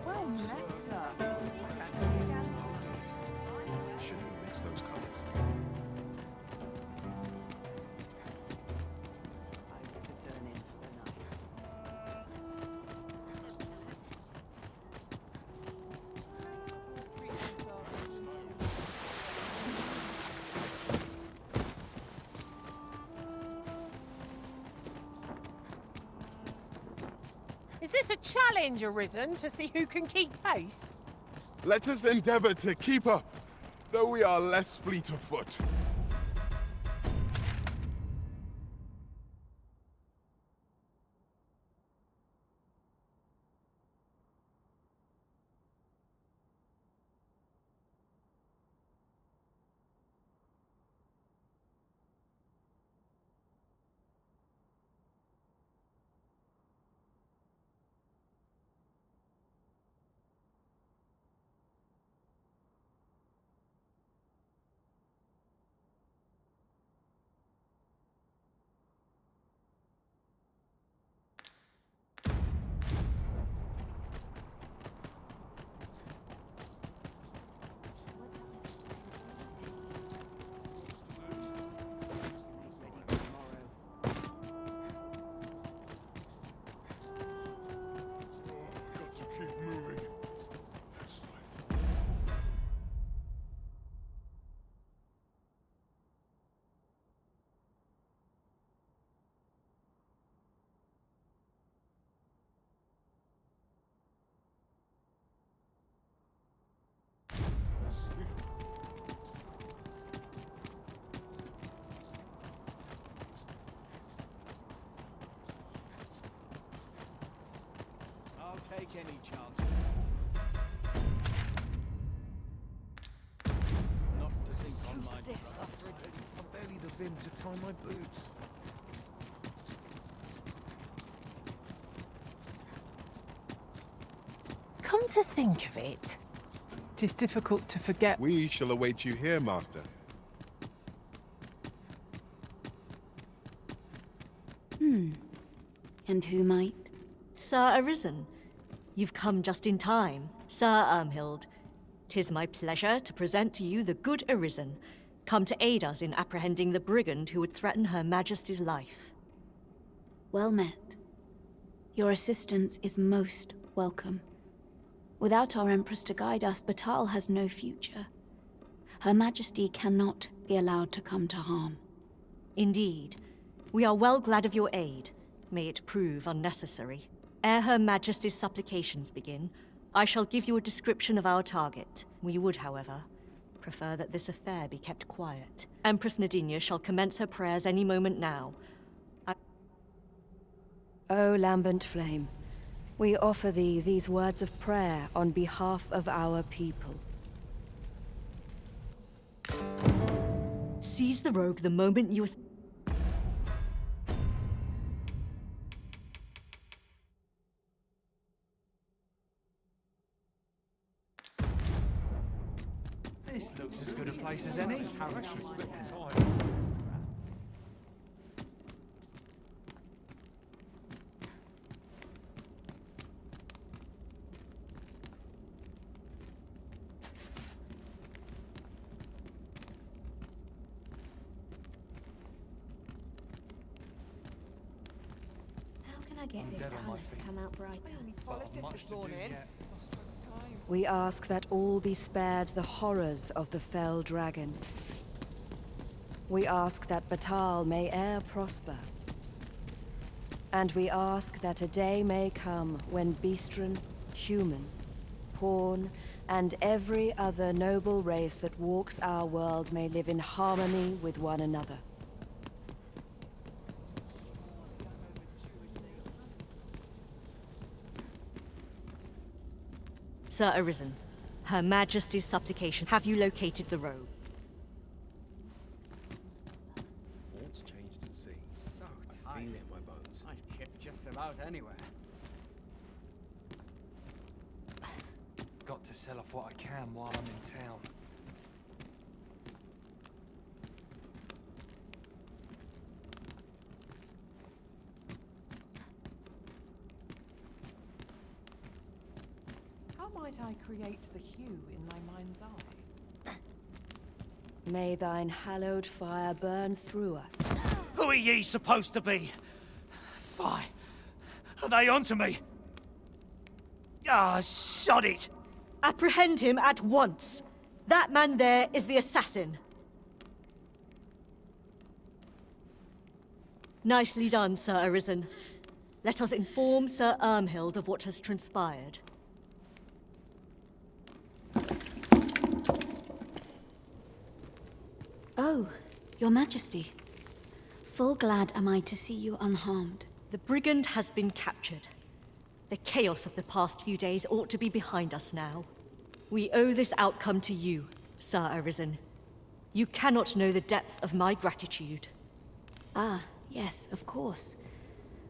Well met, sir. Shouldn't we mix those colours? I want to turn in for the night. Is this a challenge arisen to see who can keep pace? Let us endeavour to keep up, though we are less fleet of foot. Got to keep moving. I'll take any chance. Not to think on my I'm barely the vim to tie my boots. Come to think of it, 'tis difficult to forget. We shall await you here, Master. And who might? Sir Arisen, you've come just in time. Sir Ermhild, 'tis my pleasure to present to you the good Arisen, come to aid us in apprehending the brigand who would threaten Her Majesty's life. Well met. Your assistance is most welcome. Without our Empress to guide us, Batal has no future. Her Majesty cannot be allowed to come to harm. Indeed, we are well glad of your aid. May it prove unnecessary. Ere Her Majesty's supplications begin, I shall give you a description of our target. We would, however, prefer that this affair be kept quiet. Empress Nadinia shall commence her prayers any moment now. O lambent flame, we offer thee these words of prayer on behalf of our people. Seize the rogue the moment you... This looks as good a place as any. How can I get this colour to come out brighter? We ask that all be spared the horrors of the fell dragon. We ask that Batal may e'er prosper. And we ask that a day may come when Beastren, human, pawn, and every other noble race that walks our world may live in harmony with one another. Sir Arisen, Her Majesty's supplication. Have you located the rogue? What's changed at sea? So I feel it in my bones. I'd kip just about anywhere. Got to sell off what I can while I'm in town. might I create the hue in my mind's eye? May thine hallowed fire burn through us. Who are ye supposed to be? Fie. Are they onto me? Ah, sod it! Apprehend him at once! That man there is the assassin. Nicely done, Sir Arisen. Let us inform Sir Ermhild of what has transpired. Oh, Your Majesty. Full glad am I to see you unharmed. The brigand has been captured. The chaos of the past few days ought to be behind us now. We owe this outcome to you, Sir Arisen. You cannot know the depth of my gratitude. Ah, yes, of course.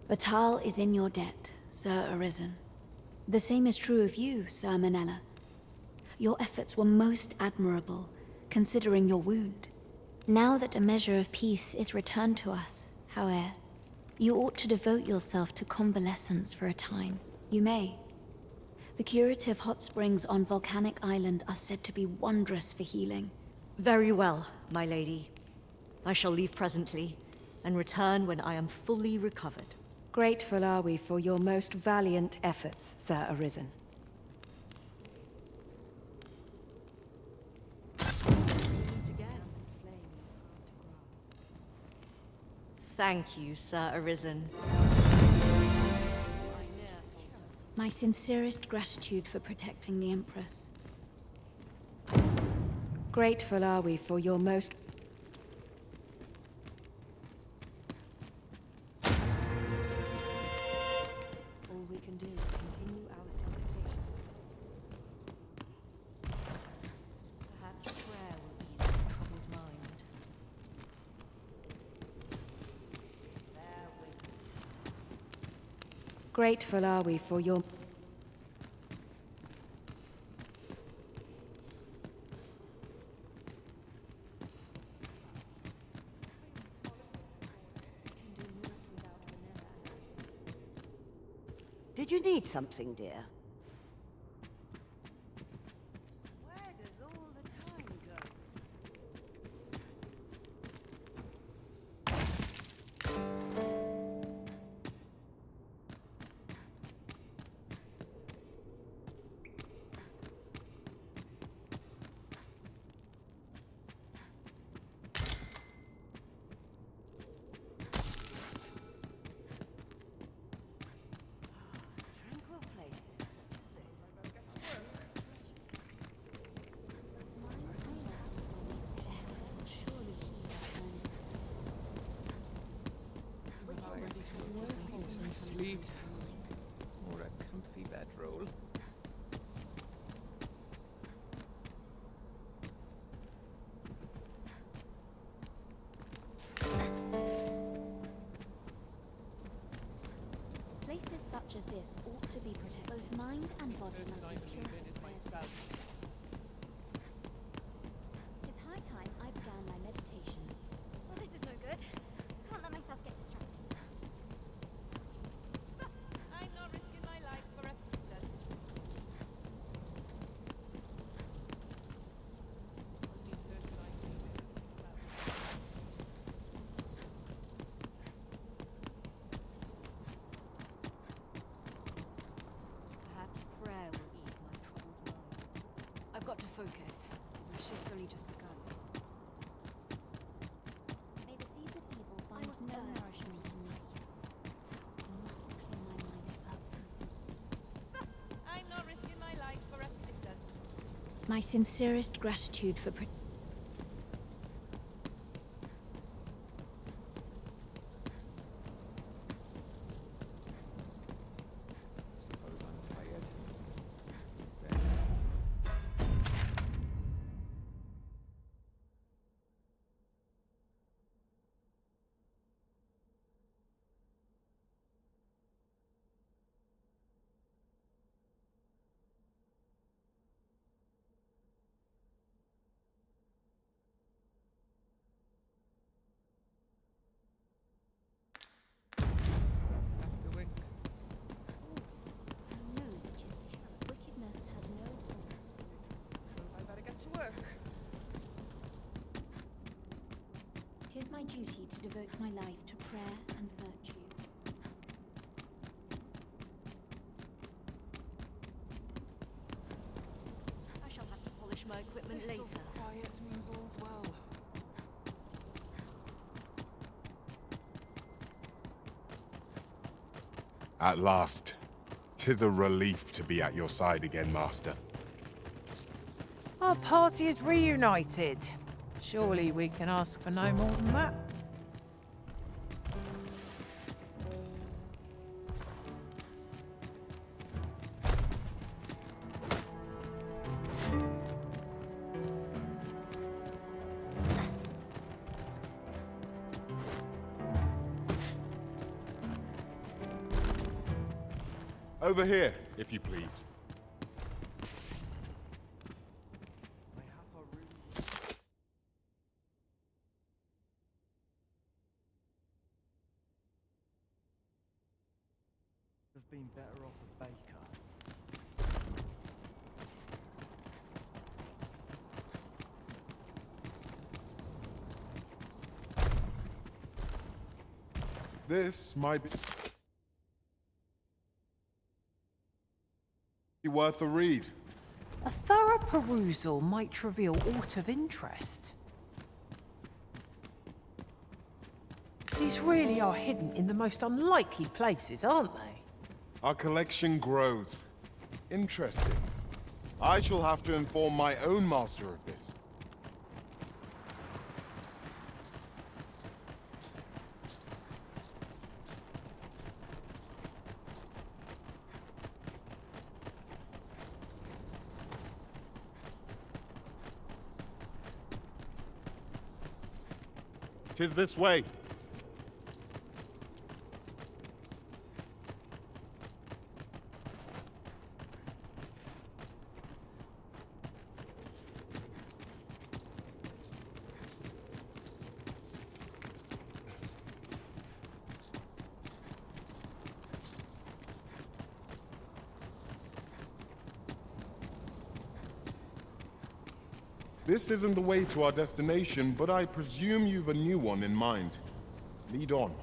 Batal is in your debt, Sir Arisen. The same is true of you, Sir Manella. Your efforts were most admirable, considering your wound. Now that a measure of peace is returned to us, however, you ought to devote yourself to convalescence for a time. You may. The curative hot springs on Volcanic Island are said to be wondrous for healing. Very well, my lady. I shall leave presently, and return when I am fully recovered. Grateful are we for your most valiant efforts, Sir Arisen. Thank you, Sir Arisen. My sincerest gratitude for protecting the Empress. Grateful are we for your most... All we can do is continue our supplications. Perhaps prayer will ease the troubled mind. Grateful are we for your... Did you need something, dear? Where does all the time go? Tranquil places such as this. Some sleep. Or a comfy bedroll. Places such as this ought to be protected. Both mind and body must be purified by a spell. Tis high time I began my meditations. Well, this is no good. Can't let myself get distracted. I'm not risking my life for a pittance. Perhaps prayer will ease my troubled mind. I've got to focus. My shift's only just begun. May the seeds of evil find no nourishment in me. I must clear my mind of purposes. I'm not risking my life for a pittance. My sincerest gratitude for Suppose I'm tired. work. It is my duty to devote my life to prayer and virtue. I shall have to polish my equipment later. Quiet means all's well. At last. 'Tis a relief to be at your side again, Master. Our party is reunited. Surely we can ask for no more than that. Over here, if you please. Have been better off a baker. This might be worth a read. A thorough perusal might reveal aught of interest. These really are hidden in the most unlikely places, aren't they? Our collection grows. Interesting. I shall have to inform my own master of this. "'Tis this way. This isn't the way to our destination, but I presume you've a new one in mind. Lead on.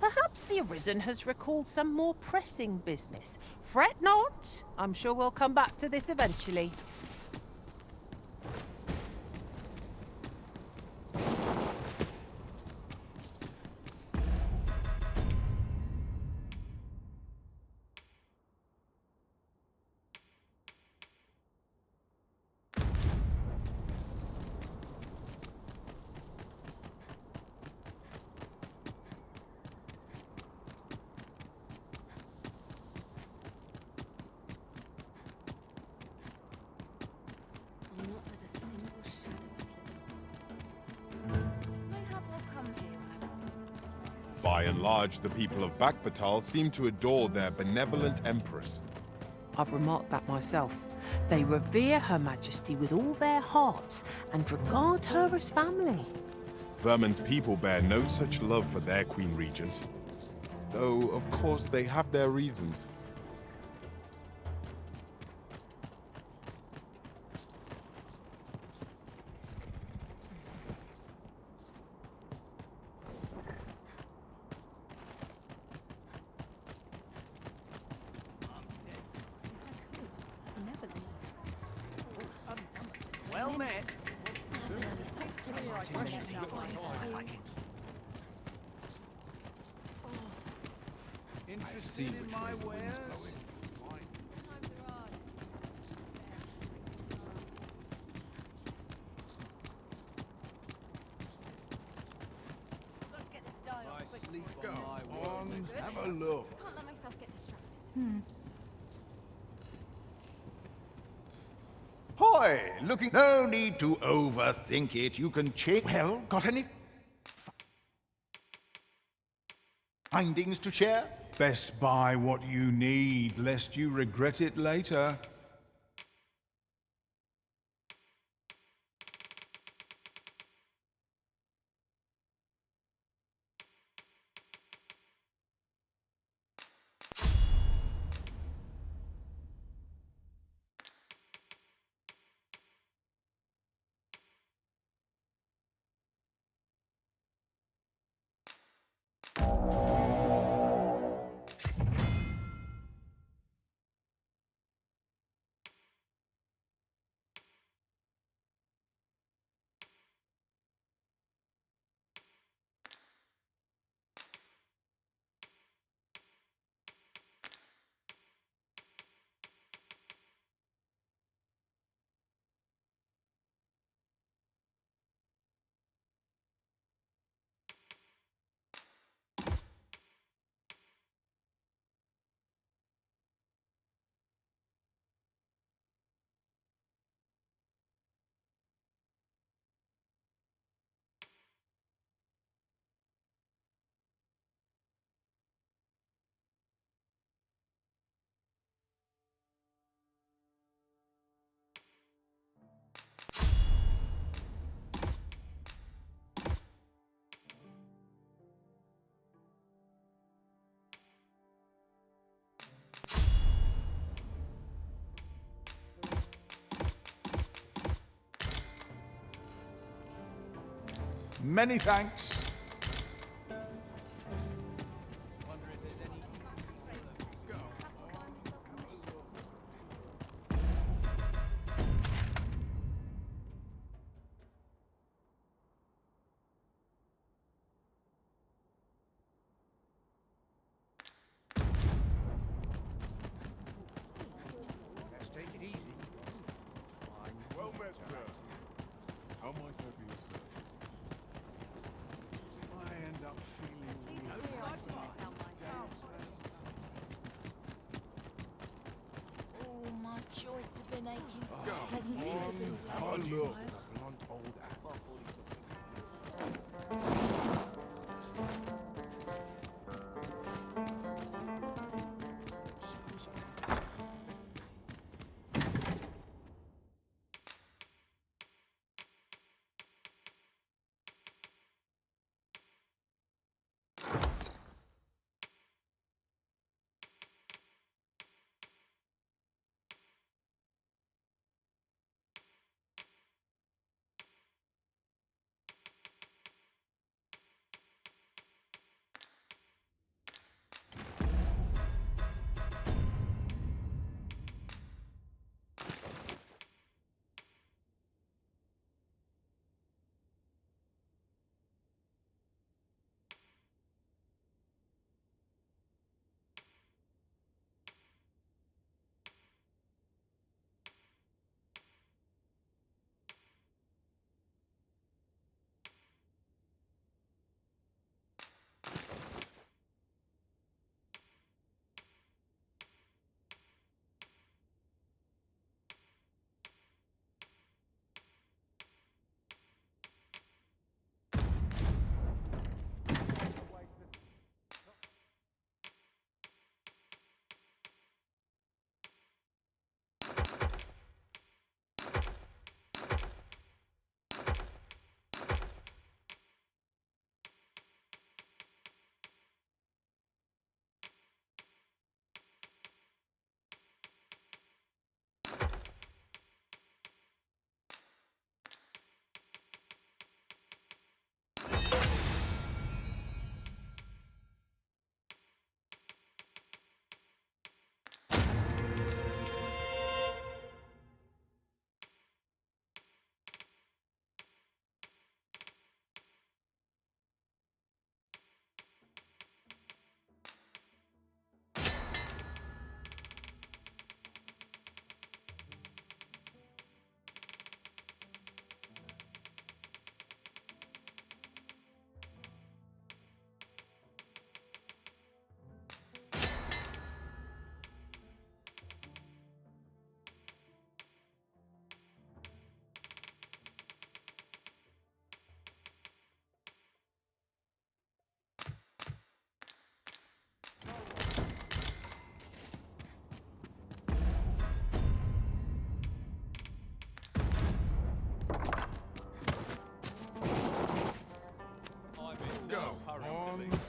Perhaps the Arisen has recalled some more pressing business. Fret not. I'm sure we'll come back to this eventually. I'll not let a single shadow slip. Mayhap I'll come here. By and large, the people of Bakbatal seem to adore their benevolent empress. I've remarked that myself. They revere Her Majesty with all their hearts and regard her as family. Vermin's people bear no such love for their Queen Regent. Though, of course, they have their reasons. Well met. Interested in my wares? Got to get this dial I quick. sleep Go on my on, wares. have a look. Can't let myself get distracted. Hoy! Looking... No need to overthink it. You can change... Well, got any... findings to share? Best buy what you need, lest you regret it later. Many thanks. Well met, sir. How might I be of service? I end up feeling Oh, my joints have been aching so. Oh, look.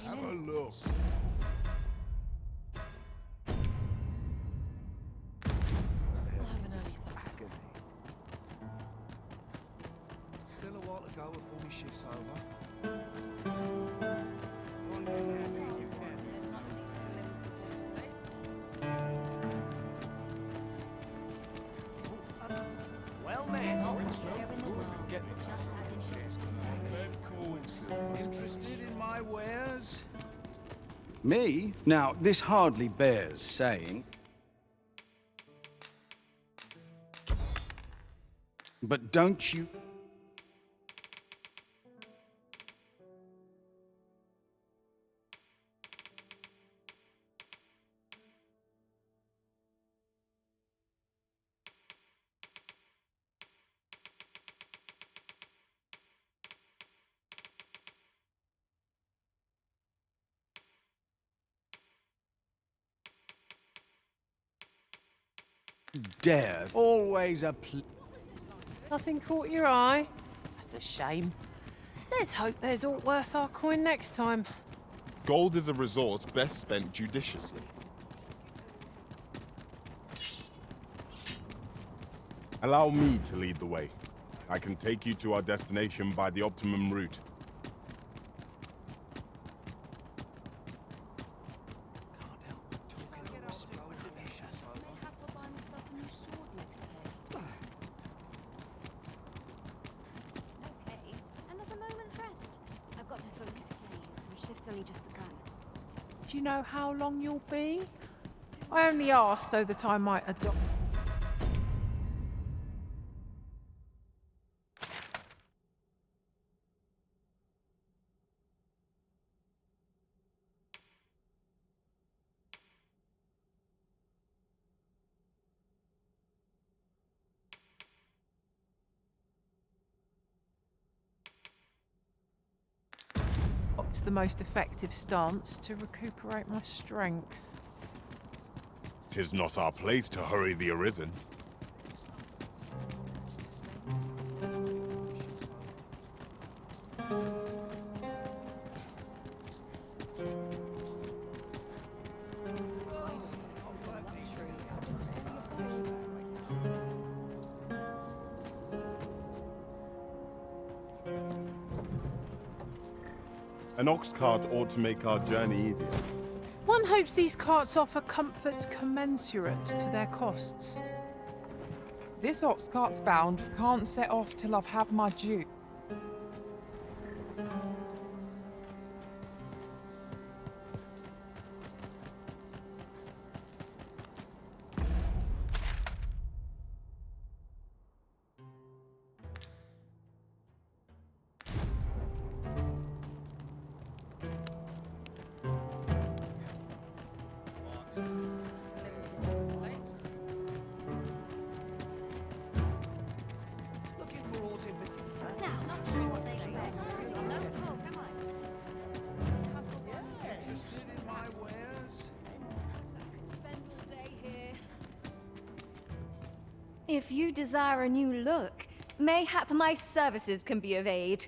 Have a look. Still a while to go before my shift's over. Well met. Interested in my wares? Me? Now, this hardly bears saying. But don't you... dare always a Nothing caught your eye? That's a shame. Let's hope there's aught worth our coin next time. Gold is a resource best spent judiciously. Allow me to lead the way. I can take you to our destination by the optimum route. only just begun. Do you know how long you'll be? I only asked so that I might adopt. What's the most effective stance to recuperate my strength? 'Tis not our place to hurry the Arisen. An ox cart ought to make our journey easier. One hopes these carts offer comfort commensurate to their costs. This ox cart's bound can't set off till I've had my due. Looking for autumn bits. Now, not sure what they expect. No talk, am I? Interested in my wares? Spend all day here. If you desire a new look, mayhap my services can be of aid.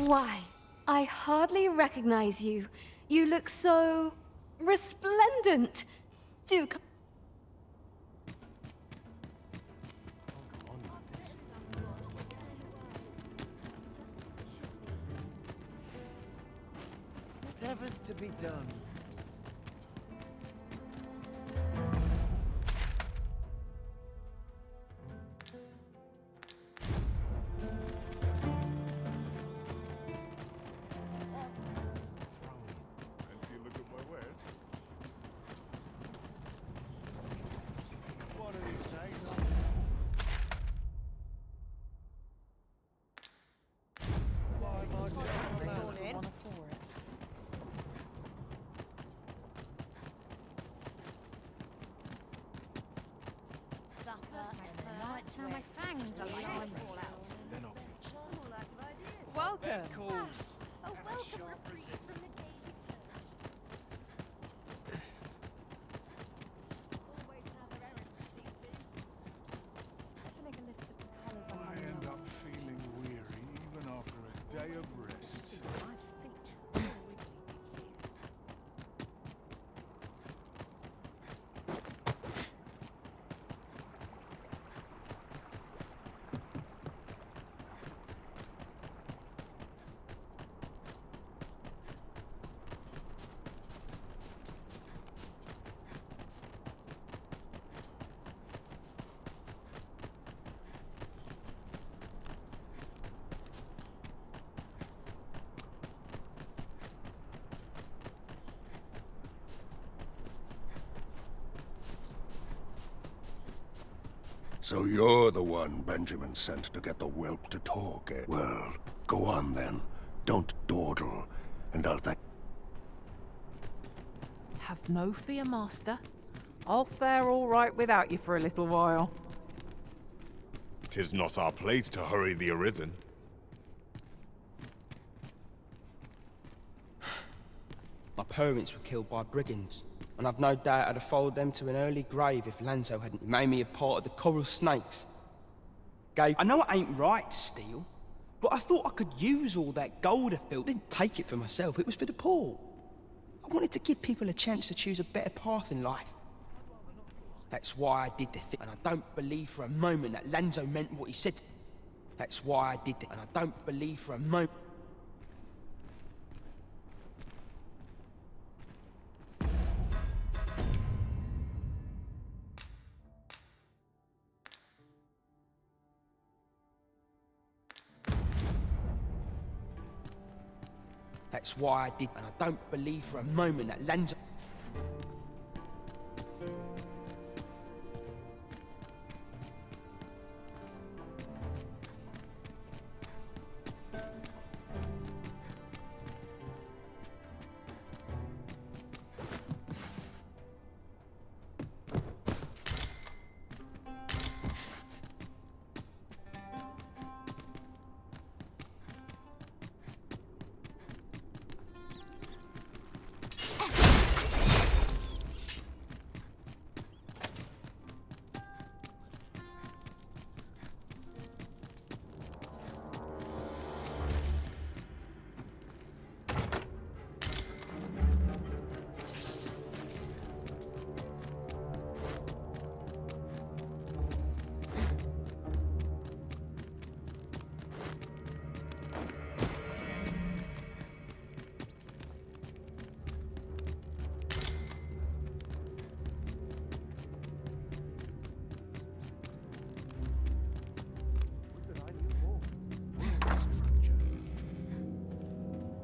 Why, I hardly recognize you. You look so resplendent. Do come. Whatever's to be done. Now my fangs are like to fall out. Welcome. Calls. A welcome reprieve from the days always another errand to see to. To make a list of the colours I end up feeling weary even after a day of rest. So you're the one Benjamin sent to get the whelp to talk, eh? Well, go on then. Don't dawdle, and I'll thank... Have no fear, Master. I'll fare all right without you for a little while. 'Tis not our place to hurry the Arisen. My parents were killed by brigands, and I've no doubt I'd have followed them to an early grave if Lanzo hadn't made me a part of the coral snakes. I know it ain't right to steal, but I thought I could use all that gold I filled. I didn't take it for myself, it was for the poor. I wanted to give people a chance to choose a better path in life. That's why I did the thing, and I don't believe for a moment that Lanzo meant what he said. That's why I did it, and I don't believe for a moment... That's why I did, and I don't believe for a moment that Lanzo...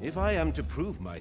If I am to prove my...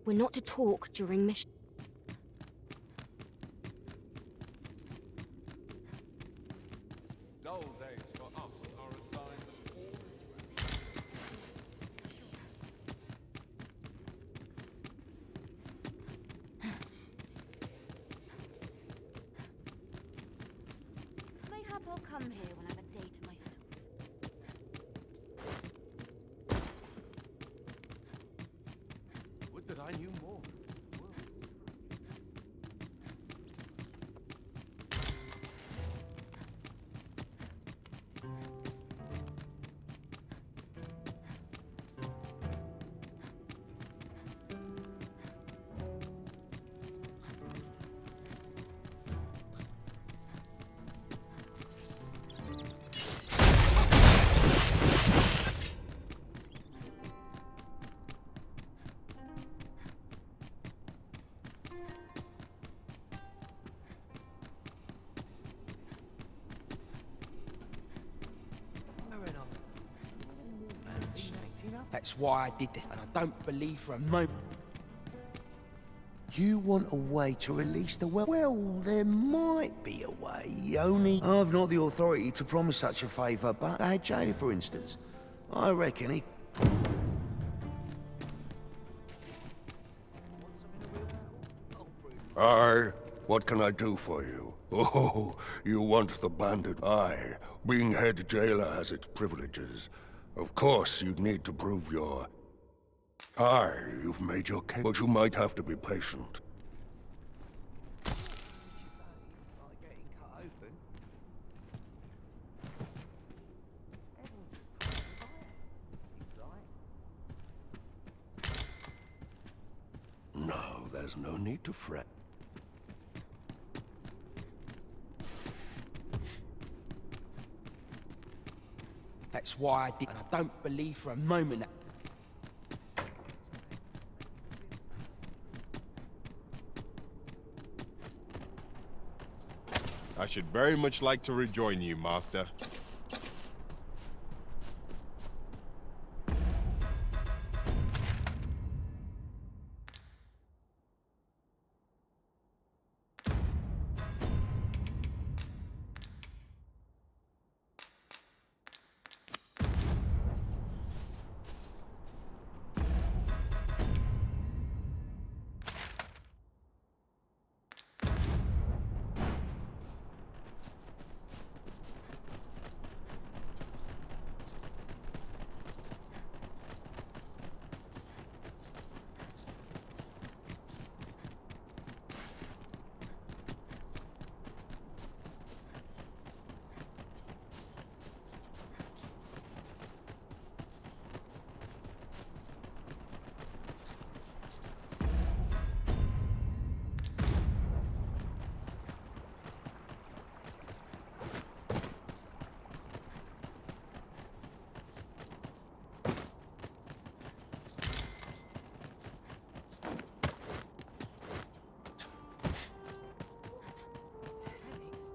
We're not to talk during mission. come here when I have a day to myself. Would that I knew more. That's why I did this, and I don't believe for a moment. You want a way to release the well? Well, there might be a way, only I've not the authority to promise such a favour, but a jailer, for instance. I reckon he... Aye, what can I do for you? Oh, you want the bandit? Aye, being head jailer has its privileges. Of course, you'd need to prove your... Aye, you've made your case, but you might have to be patient. No, there's no need to fret. That's why I did, and I don't believe for a moment that... I should very much like to rejoin you, Master.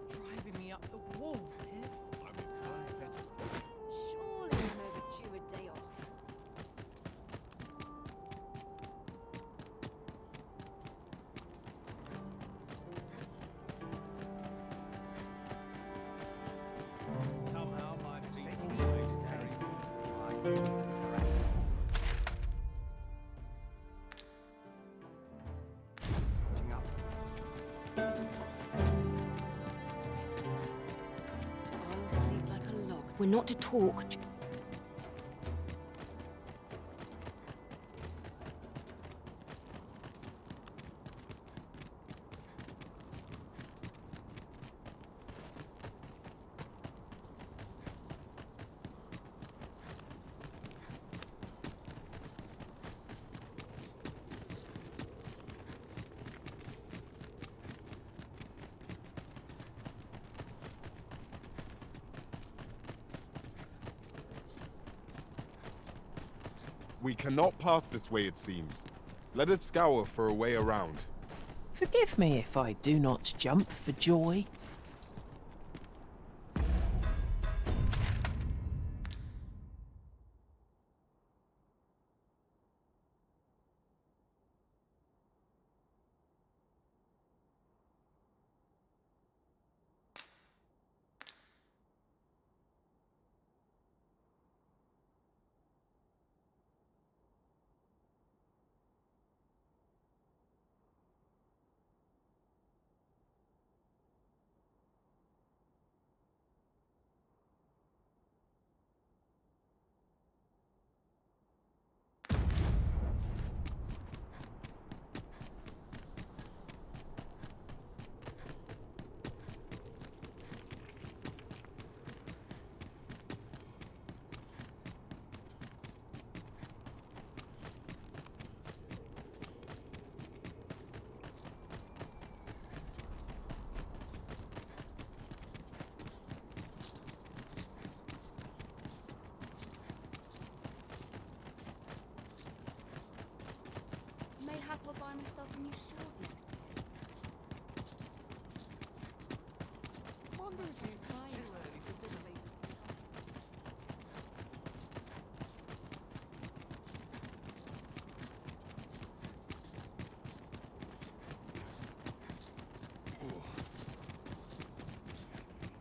Driving me up the wall, Tis. Surely I'm overdue a day off. Somehow my feet always carry me. I'll sleep like a log. We're not to talk. We cannot pass this way, it seems. Let us scour for a way around. Forgive me if I do not jump for joy. yourself a new sword next month. Wonder if it's too early for dinner.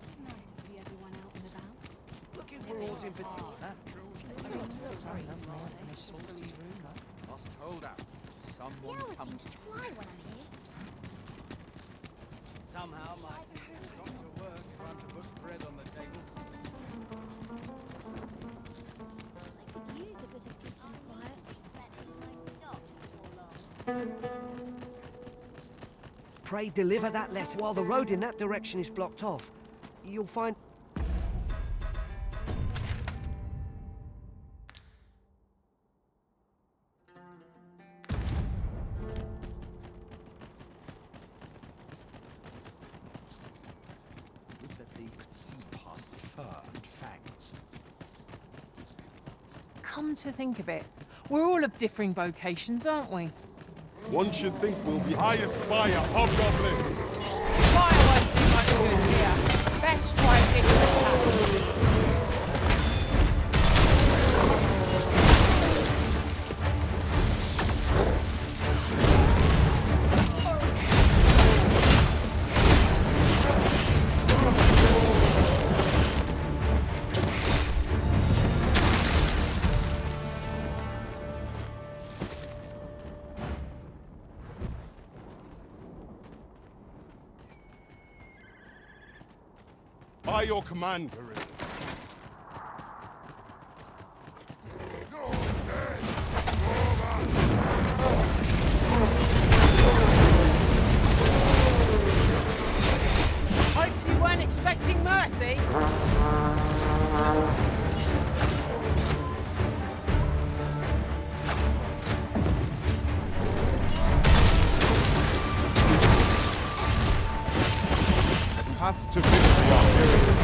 It's nice to see everyone out and about. Looking for oars in particular. Must hold out till someone The hour comes seems to fly when I'm here. Somehow my head's got to work if I'm to put bread on the table. I could use a bit of peace and quiet. My stock before long. Pray deliver that letter while the road in that direction is blocked off. You'll find... Would that they could see past the fur and fangs. Come to think of it, we're all of differing vocations, aren't we? One should think we'll be highest spire, hobgoblin. Fire won't do much good here. Best try a different tack. By your command, Arisen. Hope you weren't expecting mercy. Paths to victory are myriad.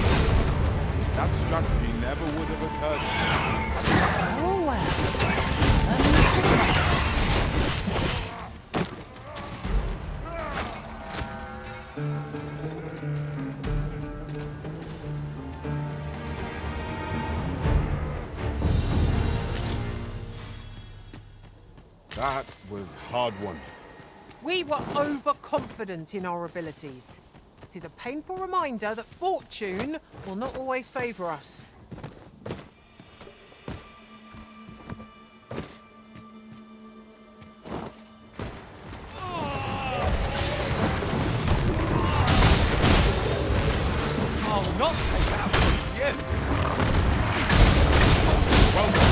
That strategy never would have occurred to me. Oh well. That was hard won. We were overconfident in our abilities. It is a painful reminder that fortune will not always favour us. I'll not take that from you. Well done.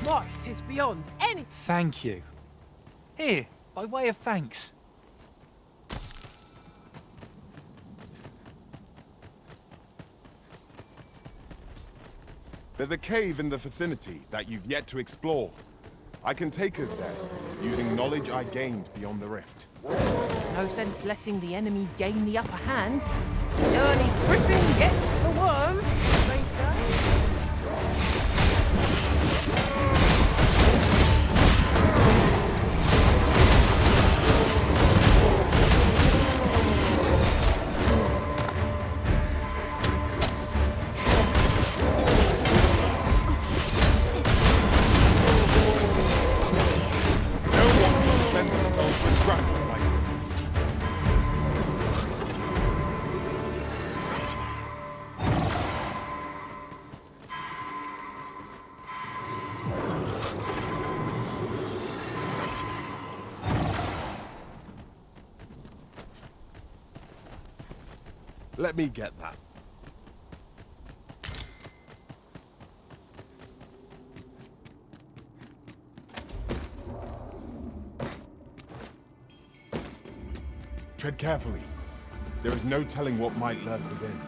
might is beyond any... Thank you. Here, by way of thanks. There's a cave in the vicinity that you've yet to explore. I can take us there, using knowledge I gained beyond the rift. No sense letting the enemy gain the upper hand. Early gripping gets the worm, they say. Let me get that. Tread carefully. There is no telling what might lurk within.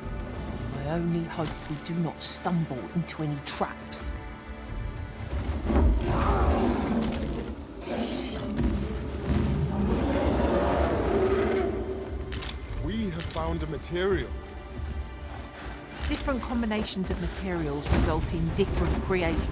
I only hope we do not stumble into any traps. We have found a material. Different combinations of materials result in different creations.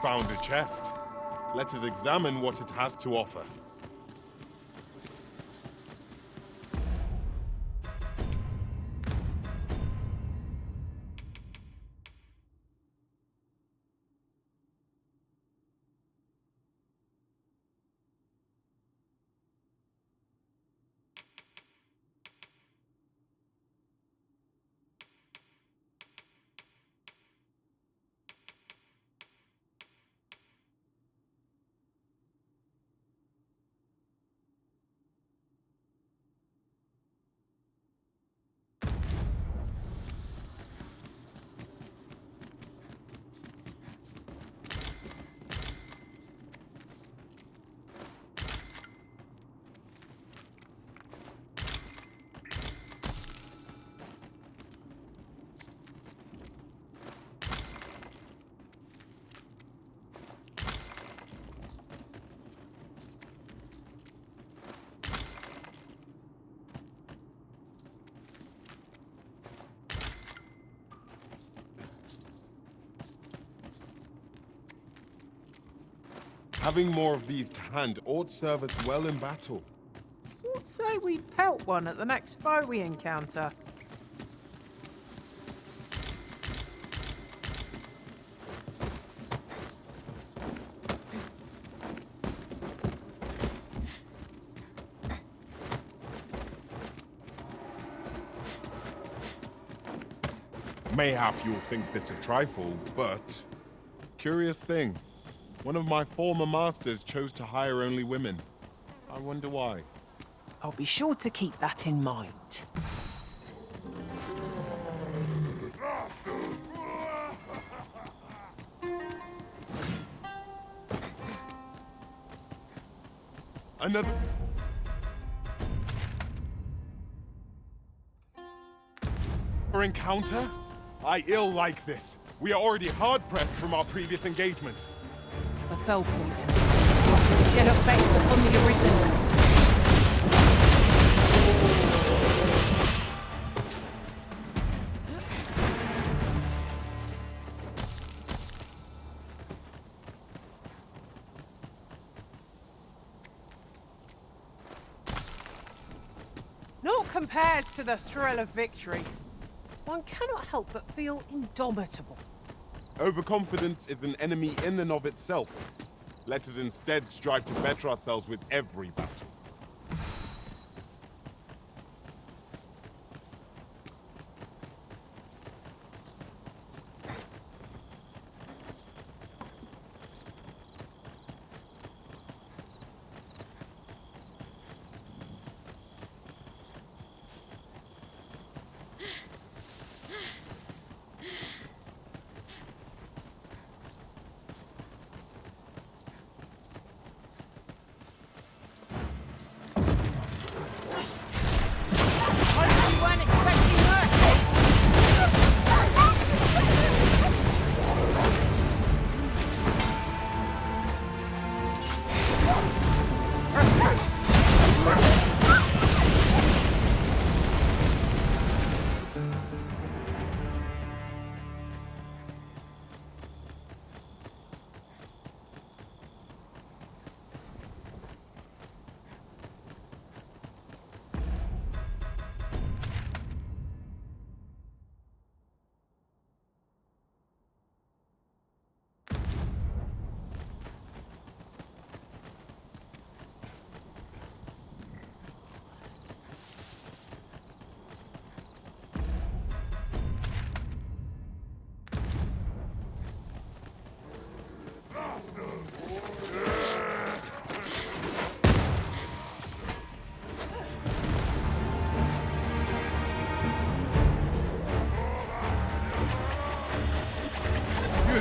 found a chest. Let us examine what it has to offer. Having more of these to hand ought serve us well in battle. What say we pelt one at the next foe we encounter? Mayhap you'll think this a trifle, but... Curious thing. One of my former masters chose to hire only women. I wonder why. I'll be sure to keep that in mind. Another... encounter? I ill like this. We are already hard-pressed from our previous engagement. The fell poison. Its ill effects upon the arisen. Naught compares to the thrill of victory. One cannot help but feel indomitable. Overconfidence is an enemy in and of itself. Let us instead strive to better ourselves with every battle.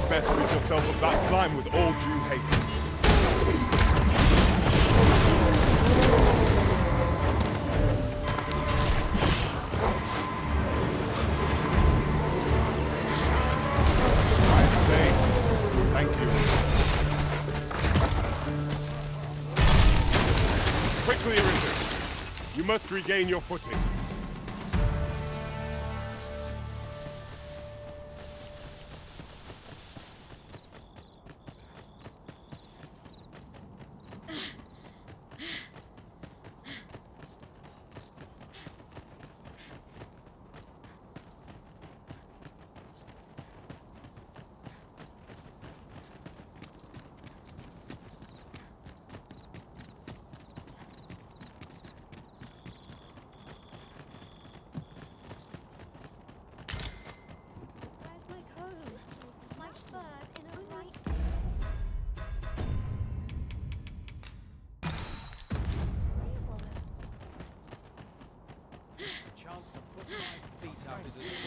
Best rid yourself of that slime with all due haste. I say, thank you. Quickly, Arisen. You must regain your footing.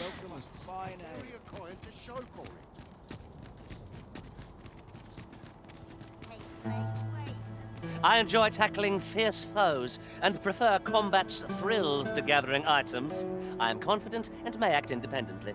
welcome as fine as... Carry a coin to show for it. I enjoy tackling fierce foes and prefer combat's thrills to gathering items. I am confident and may act independently.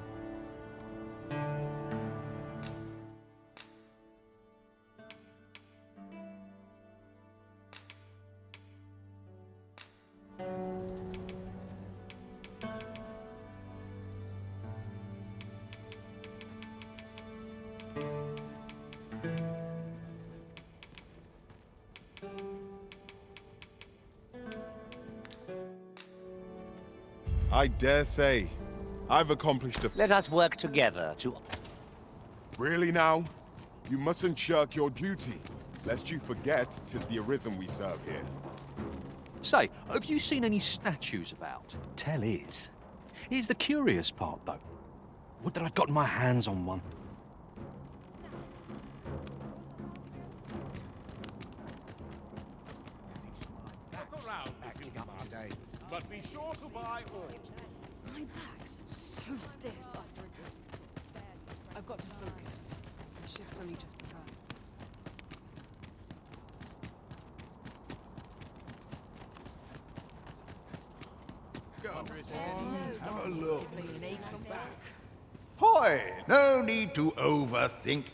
I dare say, I've accomplished a... Let us work together to... Really now? You mustn't shirk your duty, lest you forget 'tis the Arisen we serve here. Say, have you seen any statues about? Tell is. Here's the curious part, though. Would that I'd gotten my hands on one. Look around if you must, but be sure to buy all. My back's so stiff after a day. I've got to focus. The shift's only just begun. Have a look. Hoy! No need to overthink.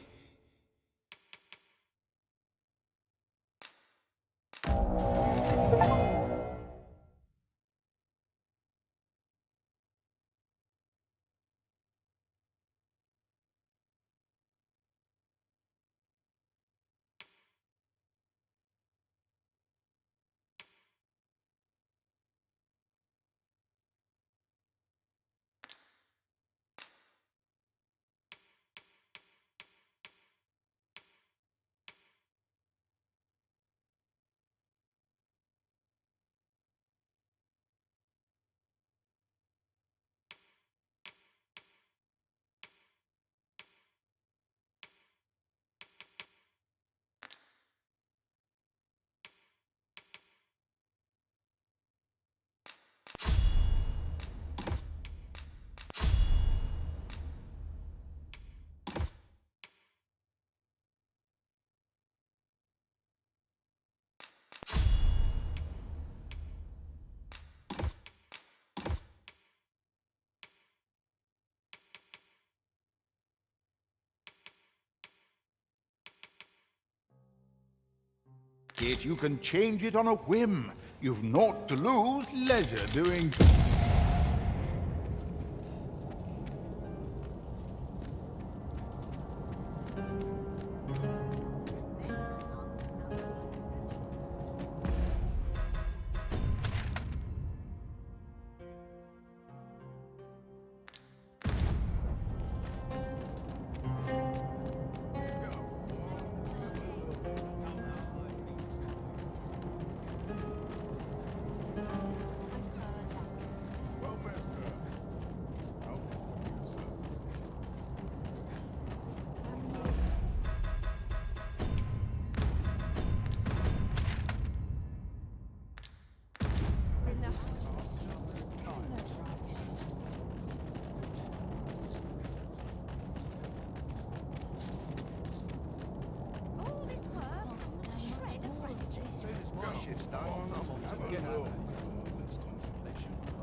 Yet you can change it on a whim. You've naught to lose, leisure doing...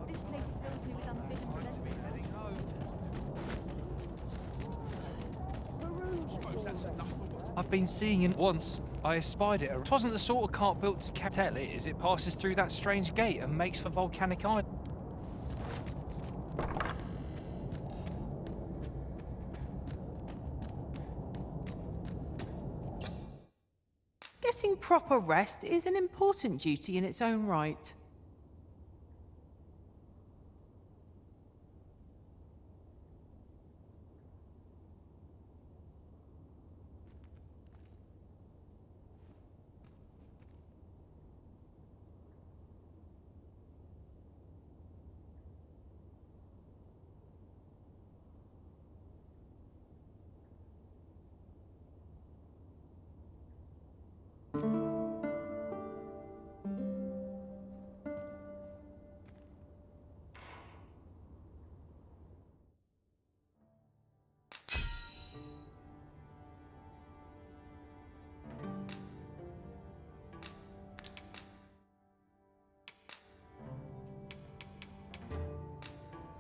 This place fills me with unbidden I've been seeing it once. I espied it. 'Twasn't the sort of cart built to tell it as it passes through that strange gate and makes for volcanic island. Getting proper rest is an important duty in its own right.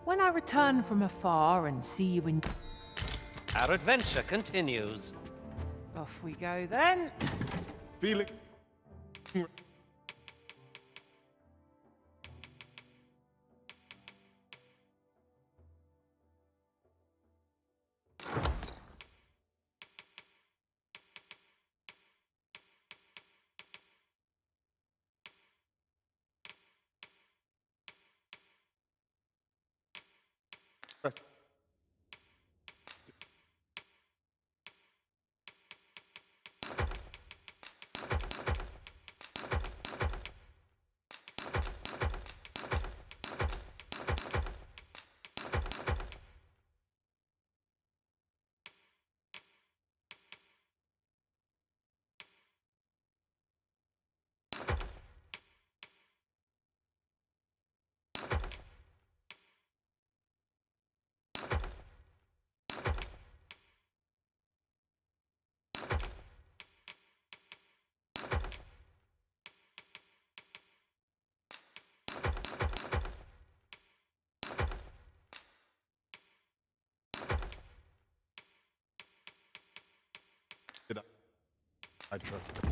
When I return from afar and see you in... Our adventure continues. Off we go then. Feeling... I trust him.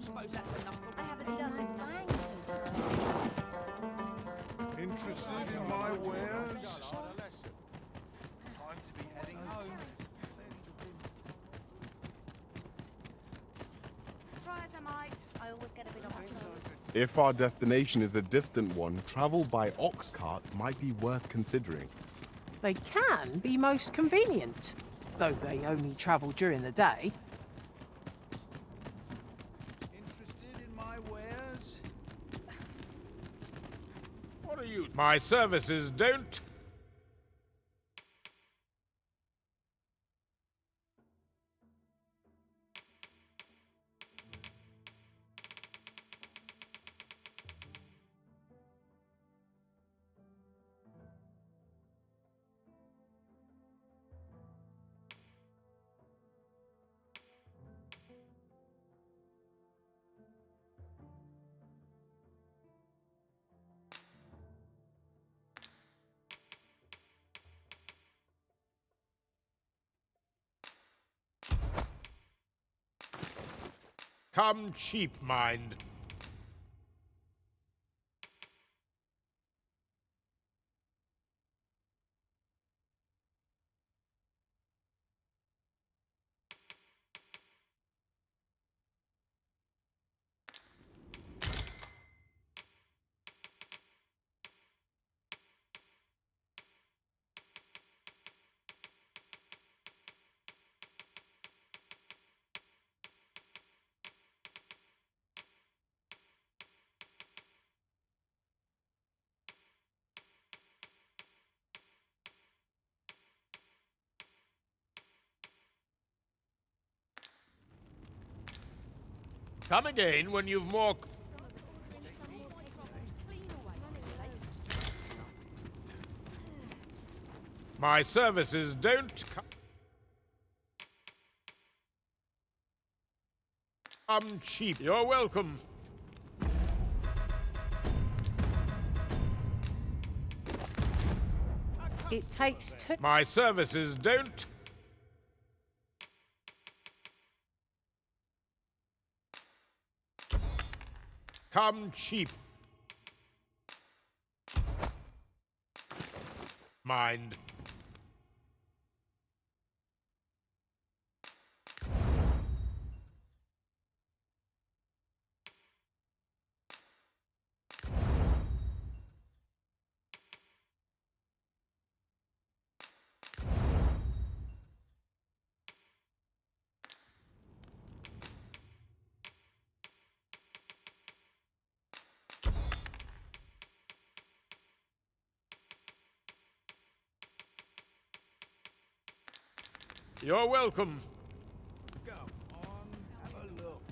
Suppose that's enough for I have a dozen fangs. Interested in my wares? Time to be heading home. Try as I might, I always get a bit of a clothes. If our destination is a distant one, travel by ox cart might be worth considering. They can be most convenient, though they only travel during the day. Interested in my wares? What are you? My services don't... Come cheap, mind. Come again when you've more... My services don't come cheap. You're welcome. It takes two... My services don't... come cheap. Mind. You're welcome. Go on, have a look.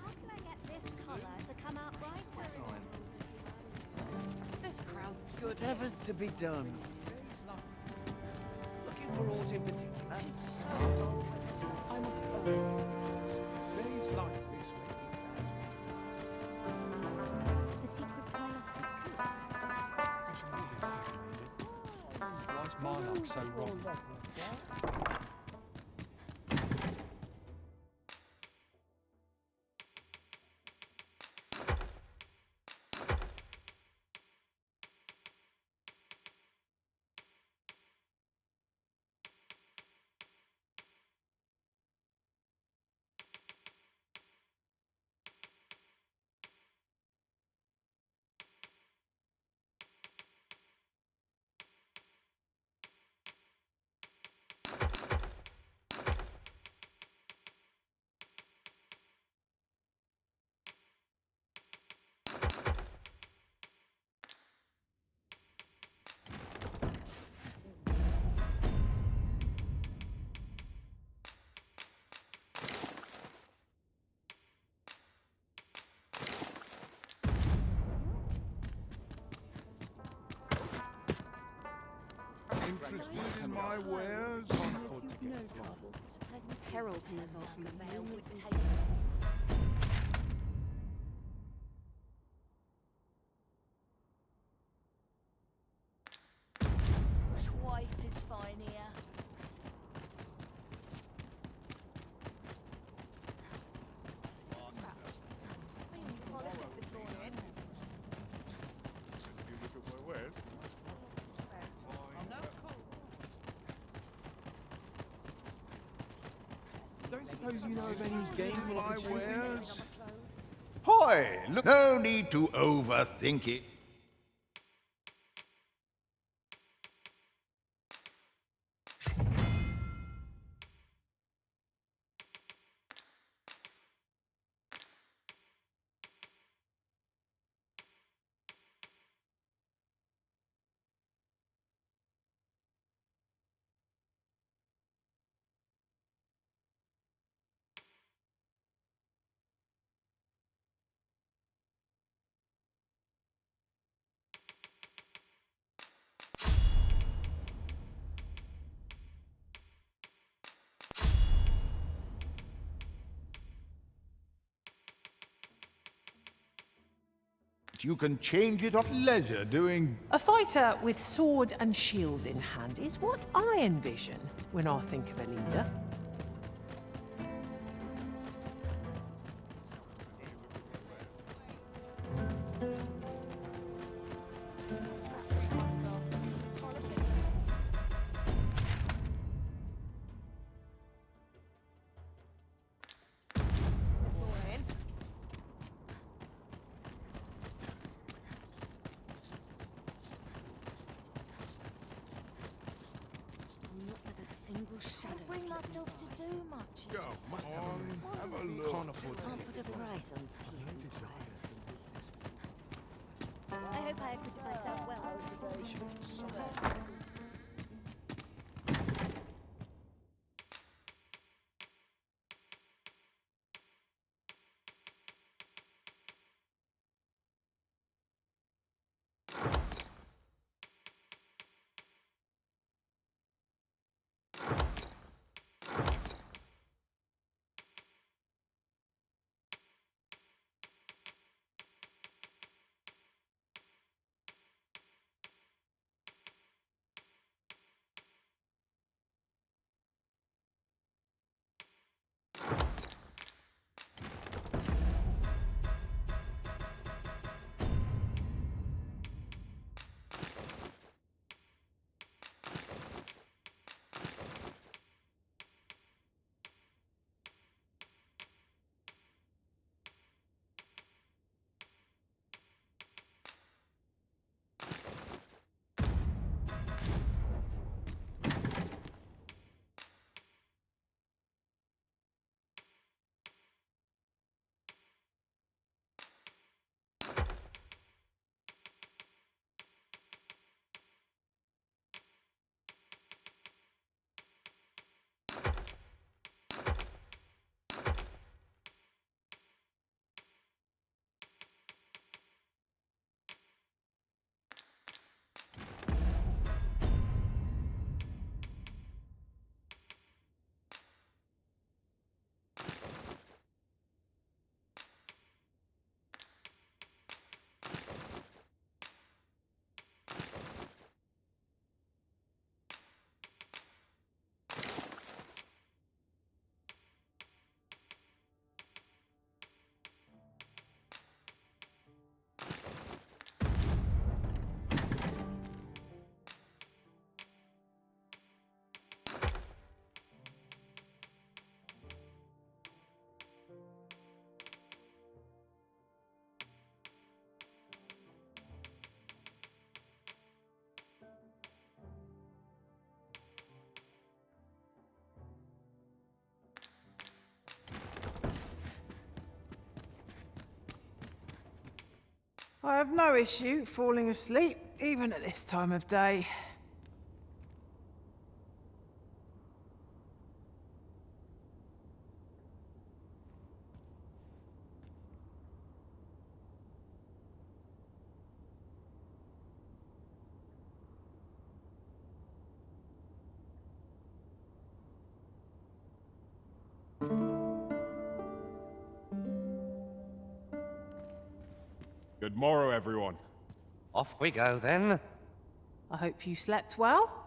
How can I get this Whatever's to be done. Looking for aught in particular? I must go. Days like this make me bad. The secret text was good. It's really tasty, really. Why is my luck so wrong? Interested in my wares? Peril peels off from the veil would take. Twice as fine here. You look at my wares? Don't suppose you know of any gameful My opportunities? wares? Hoy! Look, no need to overthink it. You can change it at leisure doing... A fighter with sword and shield in hand is what I envision when I think of a leader. Bring myself to do much. Go on, have a look. Can't afford to put a price on peace and quiet. I hope I acquitted myself well. I have no issue falling asleep, even at this time of day. Good morrow, everyone. Off we go, then. I hope you slept well.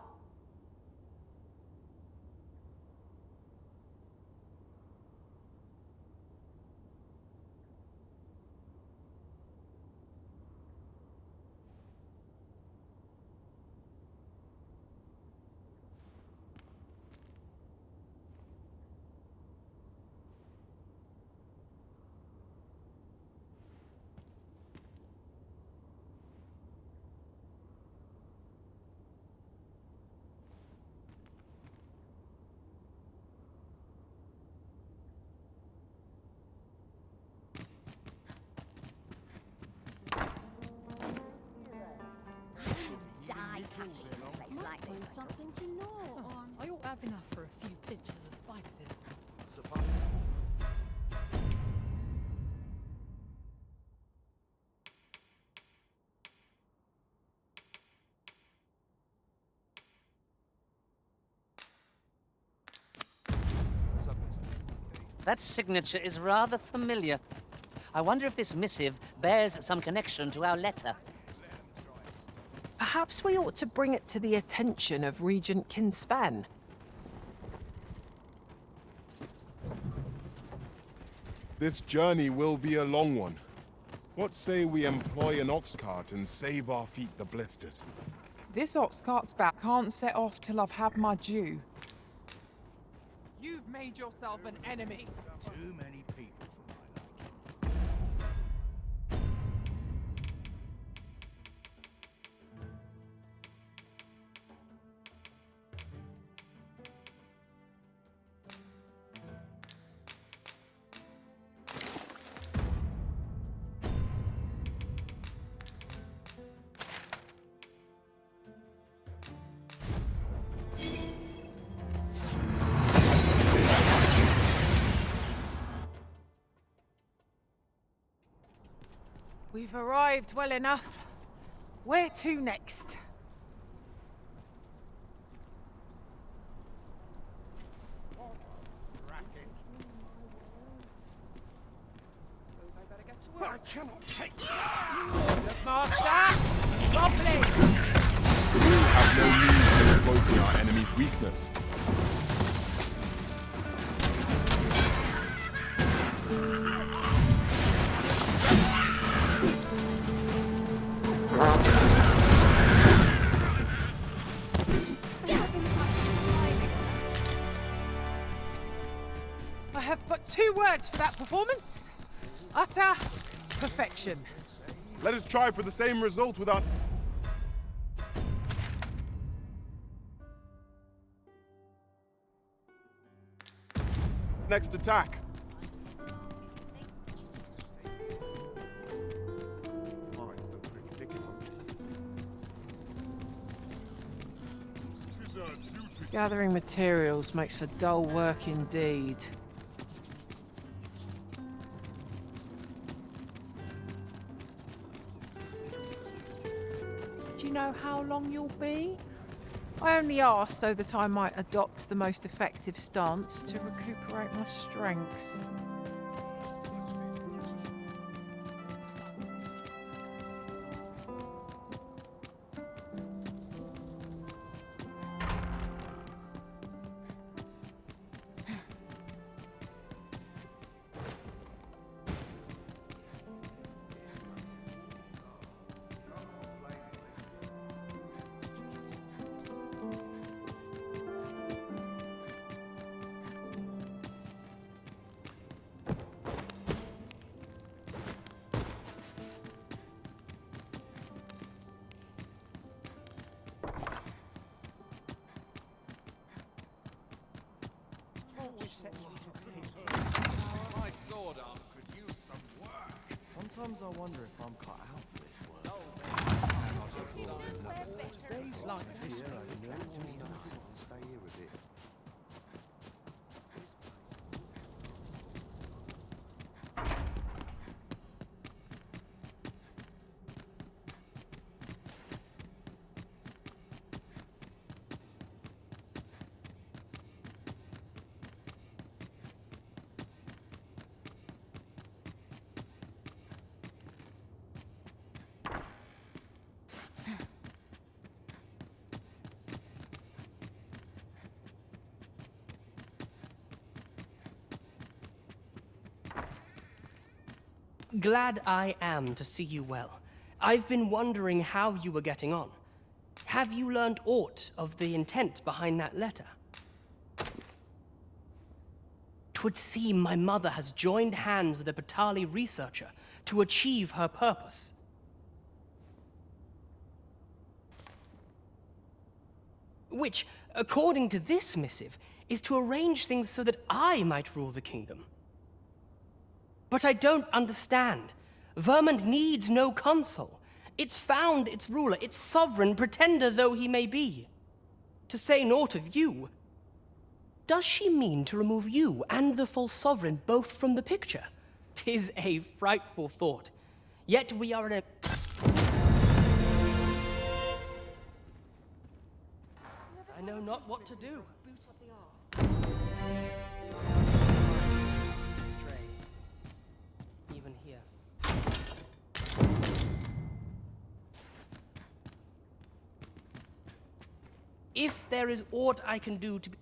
Something to know on. I ought to have enough for a few pinches of spices. That signature is rather familiar. I wonder if this missive bears some connection to our letter. Perhaps we ought to bring it to the attention of Regent Kinspan. This journey will be a long one. What say we employ an ox cart and save our feet the blisters? This ox cart's back can't set off till I've had my due. You've made yourself an enemy. Too many people for my We've arrived well enough. Where to next? I cannot take Master! Goblin! We have no means of exploiting our enemy's weakness. I have but 2 words for that performance. Utter perfection. Let us try for the same result without... Next attack. Gathering materials makes for dull work indeed. Do you know how long you'll be? I only ask so that I might adopt the most effective stance to recuperate my strength. My sword arm could use some work. Sometimes I wonder if I'm cut out for this. like this. Stay here a bit. Glad I am to see you well. I've been wondering how you were getting on. Have you learned aught of the intent behind that letter? 'Twould seem my mother has joined hands with a Batali researcher to achieve her purpose. Which, according to this missive, is to arrange things so that I might rule the kingdom. But I don't understand. Vermont needs no consul. It's found its ruler, its sovereign, pretender though he may be. To say naught of you, does she mean to remove you and the false sovereign both from the picture? 'Tis a frightful thought. Yet we are in a... I know not what to do. Stray. Even here. If there is aught I can do to be...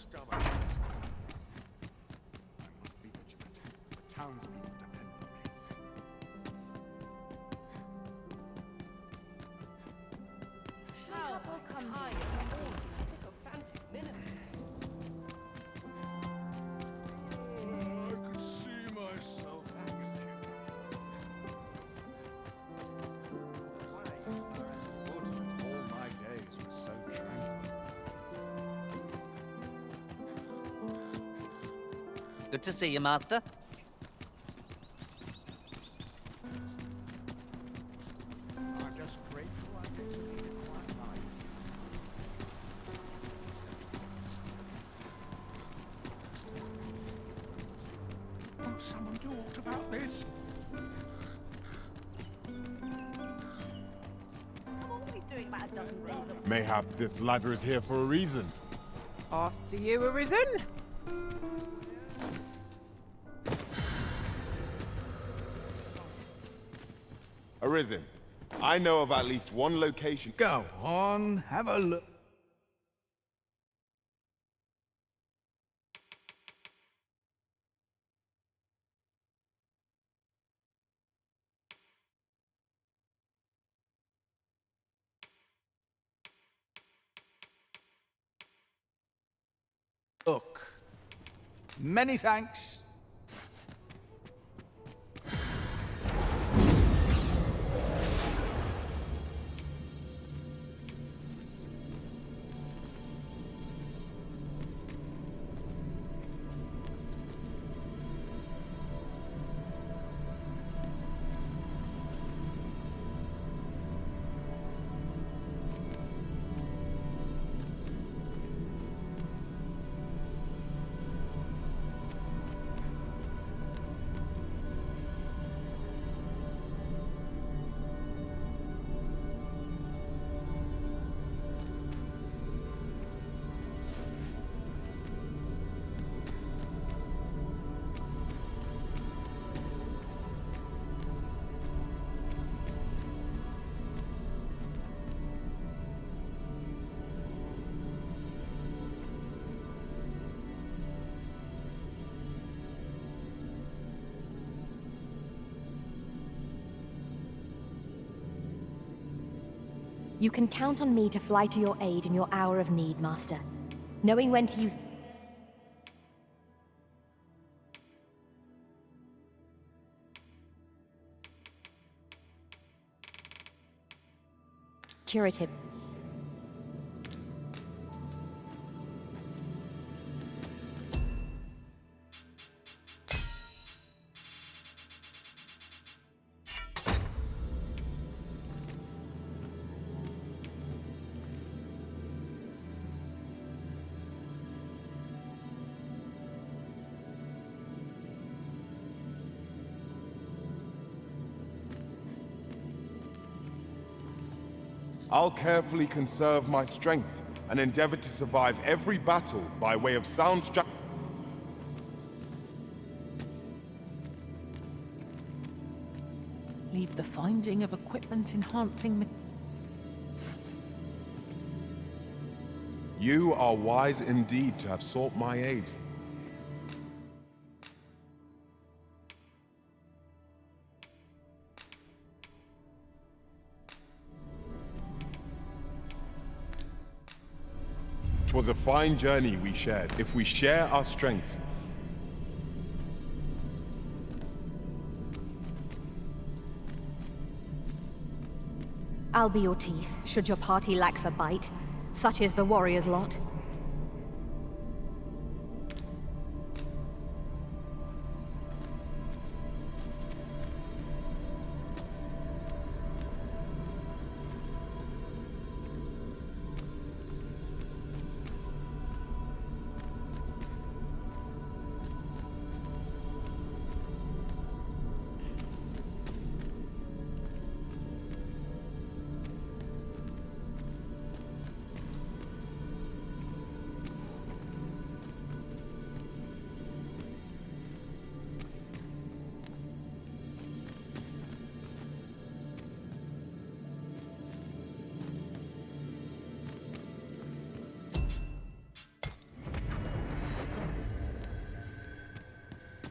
stomach. I must be vigilant. The townspeople depend on me. How come tired of all these sycophantic ministers. I could see myself. All my days were so tranquil. Good to see you, Master. I'm just grateful I get to lead a quiet life. Won't someone do aught about this? I'm always doing about a dozen things. Mayhap this ladder is here for a reason. After you, Arisen. Arisen, I know of at least one location. Go on, have a look. Look. Many thanks. You can count on me to fly to your aid in your hour of need, Master. Knowing when to use... Curative. I'll carefully conserve my strength and endeavor to survive every battle by way of sound strategy. Leave the finding of equipment enhancing... You are wise indeed to have sought my aid. Twas a fine journey we shared. If we share our strengths, I'll be your teeth, should your party lack for bite. Such is the warrior's lot.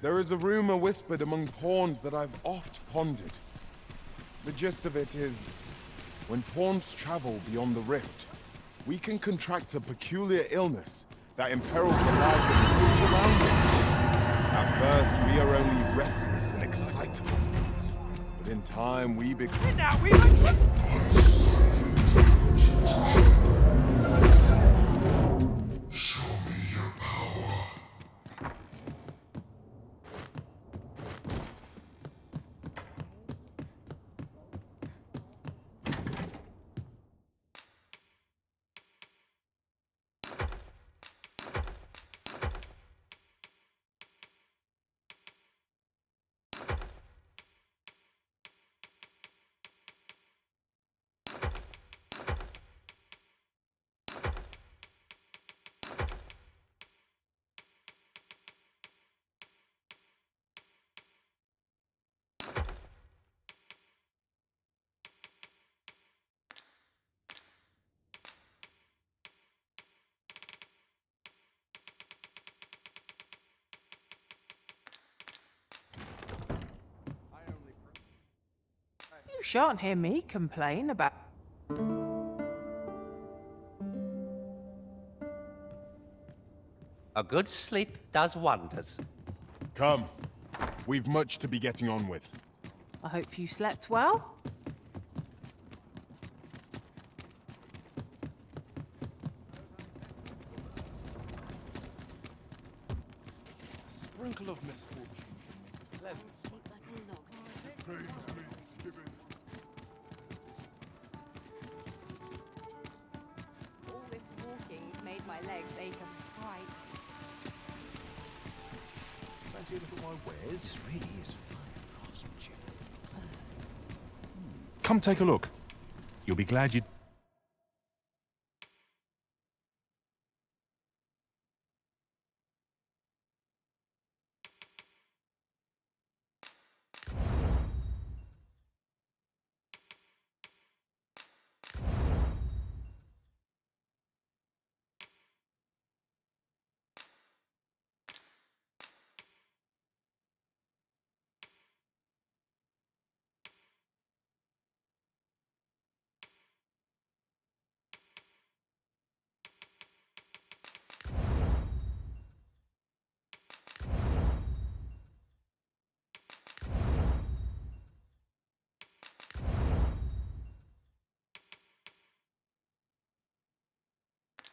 There is a rumor whispered among pawns that I've oft pondered. The gist of it is, when pawns travel beyond the rift, we can contract a peculiar illness that imperils the lives of those around us. At first, we are only restless and excitable. But in time, we become... Now we Show me your power. You shan't hear me complain about... A good sleep does wonders. Come. We've much to be getting on with. I hope you slept well. A sprinkle of misfortune. Pleasant. All this walking's made my legs ache of fright. Fancy a look at my wares? This really is fine craftsmanship. Come take a look. You'll be glad you...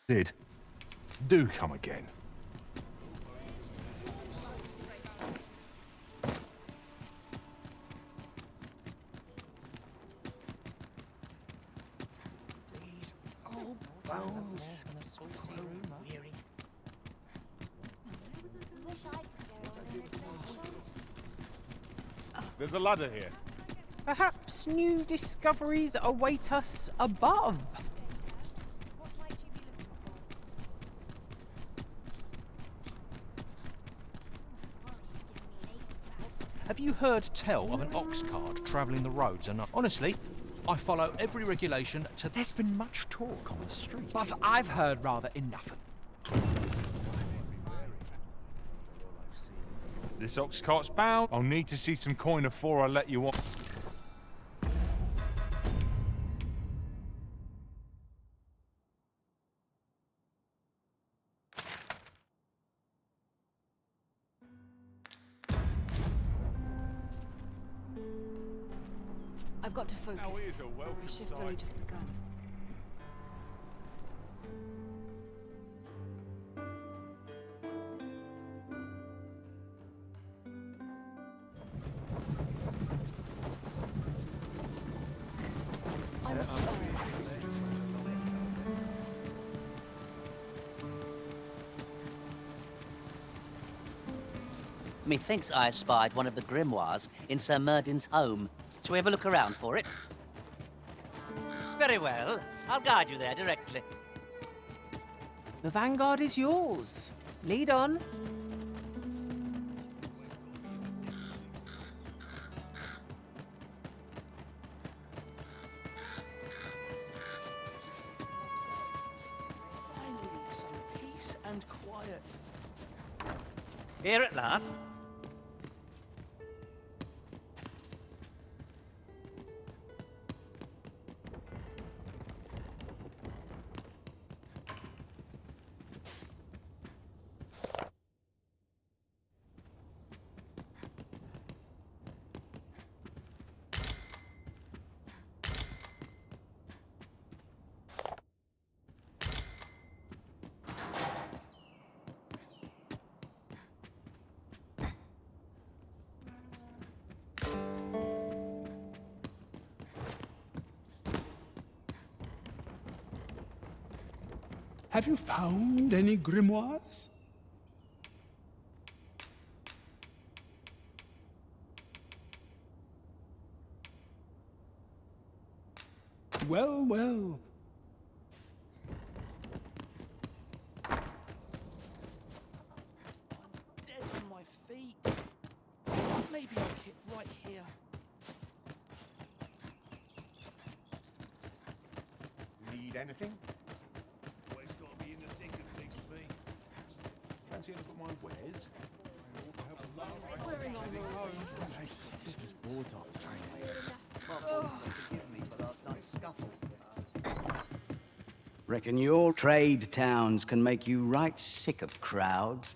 did. Do come again. These old bones so weary. Wish I could go. There's a ladder here. Perhaps new discoveries await us above. Have you heard tell of an ox cart travelling the roads? And honestly, I follow every regulation to... There's been much talk on the street, but I've heard rather enough. This ox cart's bound. I'll need to see some coin before I let you on. I've got to focus. Now here's a welcome The shift's only sight. just begun. I must Methinks I spied one of the grimoires in Sir Merdin's home. Shall we have a look around for it? Very well. I'll guide you there directly. The vanguard is yours. Lead on. Finally, some peace and quiet. Here at last. Have you found any grimoires? Well, well. Dead on my feet. Maybe I'll kick right here. Need anything? Always got to be in the thick of things, me. Fancy a look at my wares? Wearing on Legs are stiff as boards after training. Forgive me for last night's scuffle. Reckon your trade towns can make you right sick of crowds.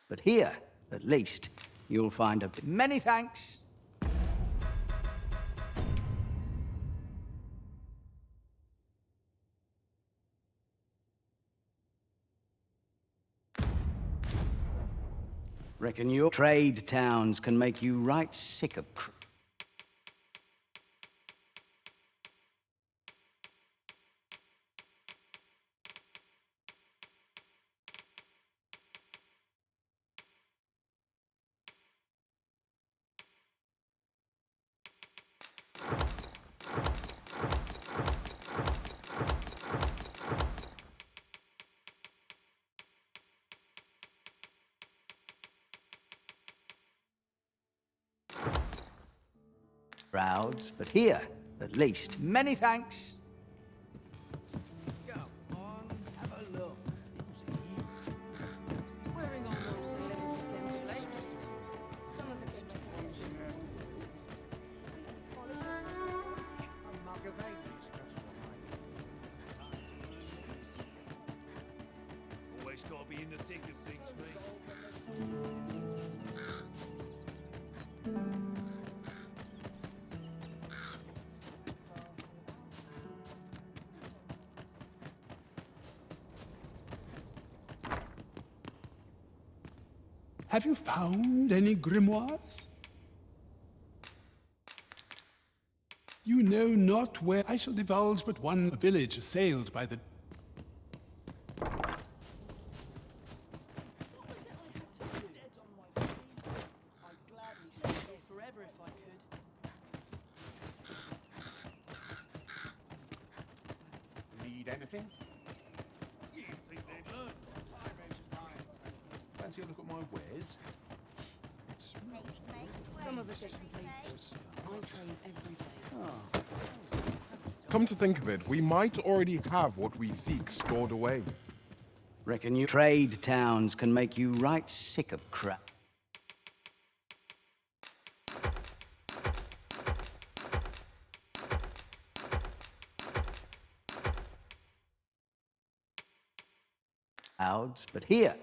But here, at least, you'll find a... Many thanks. Reckon your trade towns can make you right sick of crowds, but here, at least. Many thanks. Come on, have a look. Wearing on those celebrity pins of late. Some of us A mug of Amy's Always got to be in the thick of things, me. Have you found any grimoires? You know not where I shall divulge but one village assailed by the... forever if I could. Need anything? You think they'd learn? Fancy a look at my wares? Some of us get complacent. I train every day. Come to think of it, we might already have what we seek stored away. Reckon you trade towns can make you right sick of crap. Crowds, but here.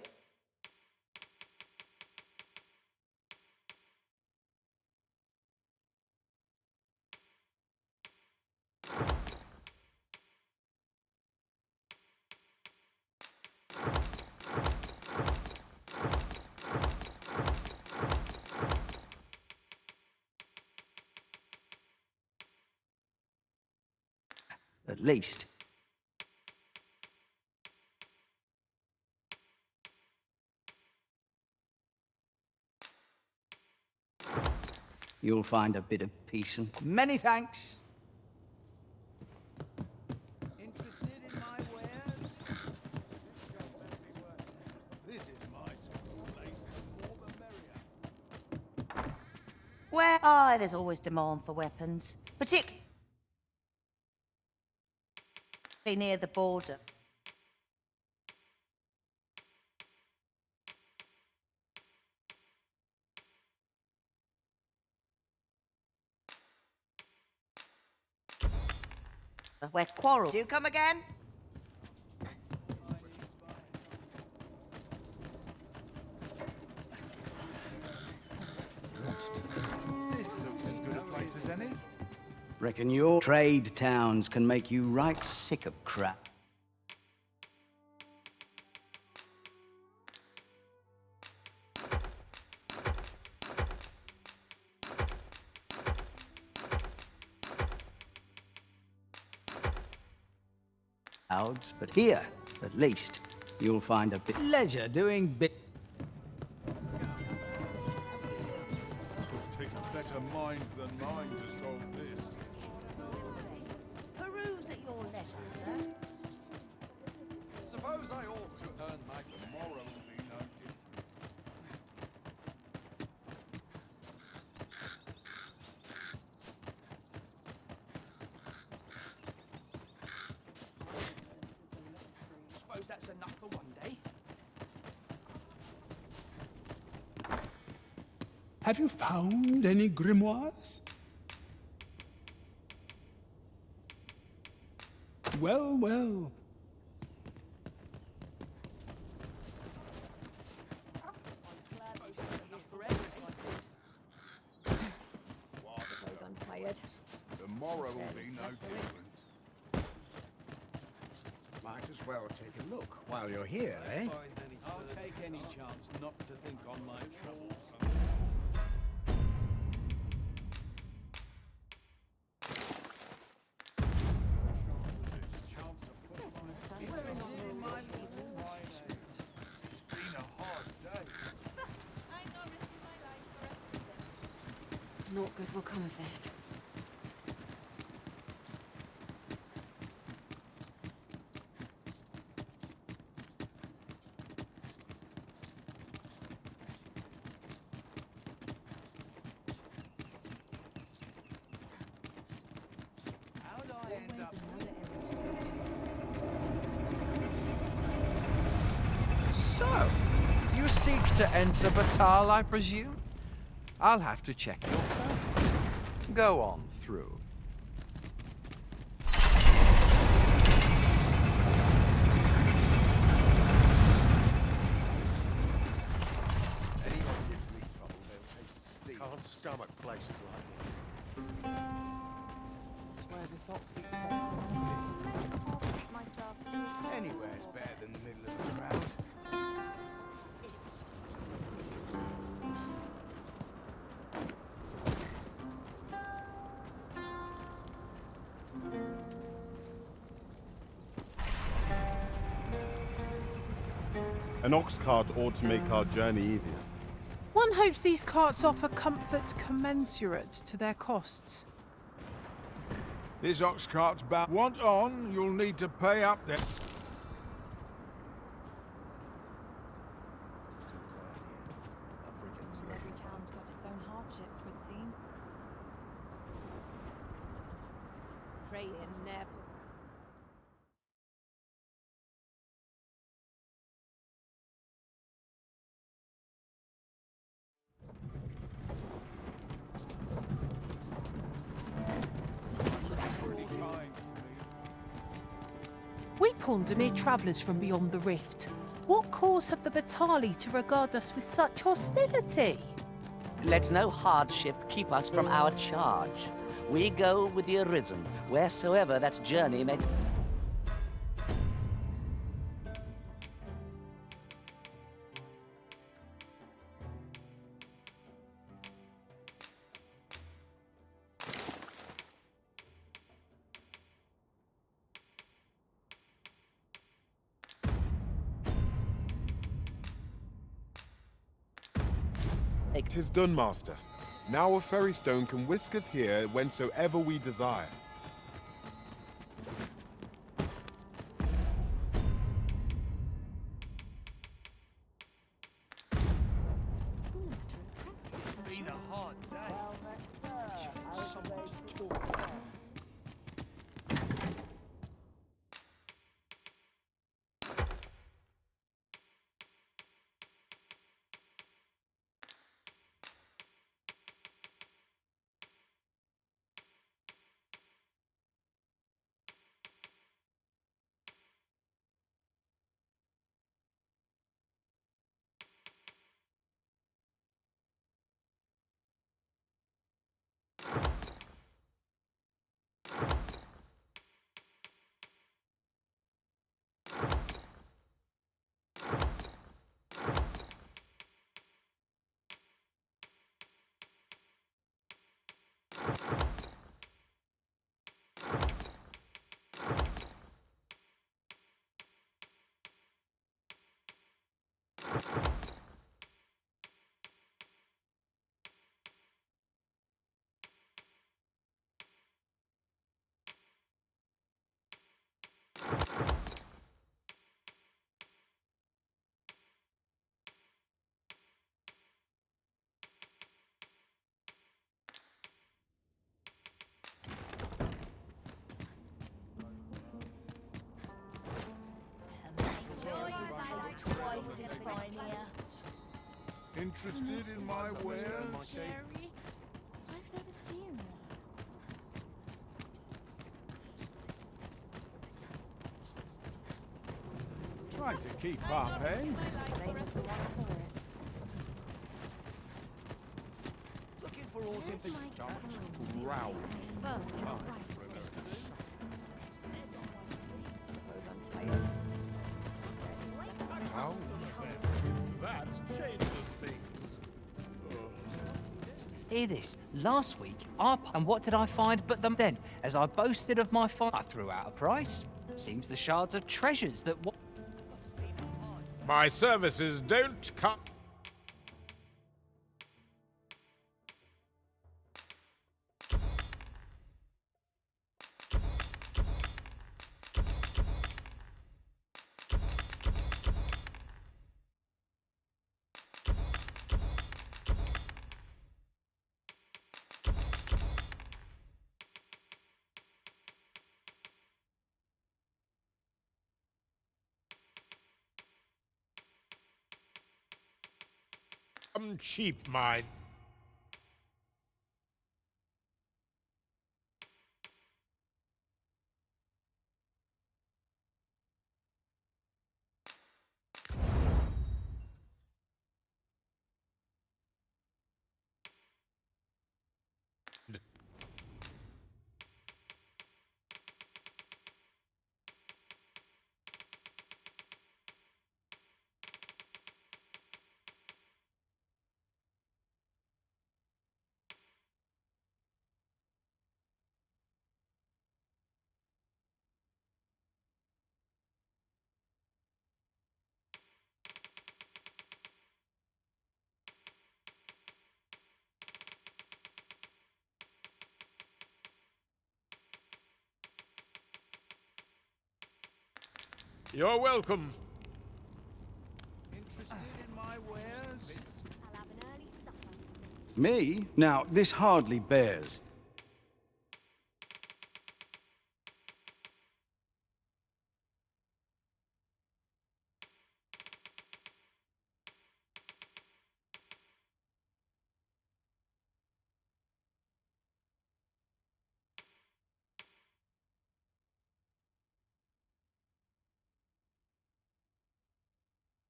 At least. You'll find a bit of peace and... Many thanks. Interested in my wares? This is my sort of place. The more the merrier. Well, there's always demand for weapons, particularly near the border. Where quarrels do come again? This looks as good a place as any. Reckon your trade towns can make you right sick of crap. clouds, but here, at least, you'll find a bit leisure doing bit. Take a better mind than mine to solve this. Peruse at your leisure, sir. Suppose I ought to earn my Tomorrow will be no different. Suppose that's enough for one day. Have you found any grimoires? Well, well. Suppose I'm tired. Tomorrow will be no different. Might as well take a look while you're here, eh? I'll take any chance not to think on my troubles. It's been a hard day. Naught good will come of this. How'd I end up? So, you seek to enter Batal, I presume? I'll have to check your permit. Go on through. Anyone gives me trouble, they'll taste steel. Can't stomach places like this. I swear this ox eats better. Treat myself to Anywhere's better than the middle of the crowd. An ox cart ought to make our journey easier. One hopes these carts offer comfort commensurate to their costs. This ox cart's bound. Want on, you'll need to pay up there. Every town's got its own hardships, would seem. Pray in Neb. We pawns are mere travellers from beyond the rift. What cause have the Batali to regard us with such hostility? Let no hardship keep us from our charge. We go with the Arisen, wheresoever that journey makes... Tis done, master. Now a ferry stone can whisk us here whensoever we desire. It's been a hard day. Just someone to talk to. Interested in my wares? Scary. I've never seen one. Try to keep up, eh? Same as the one for it. Looking for all in Growl. First, right. Suppose I'm tired. How? That changes things. Hear this. Last week, and what did I find but them then? As I boasted of my find, I threw out a price. Seems the shards are treasures that... My services don't come. Cheap, mine. You're welcome. Interested in my wares? I'll have an early supper. Me? Now, this hardly bears.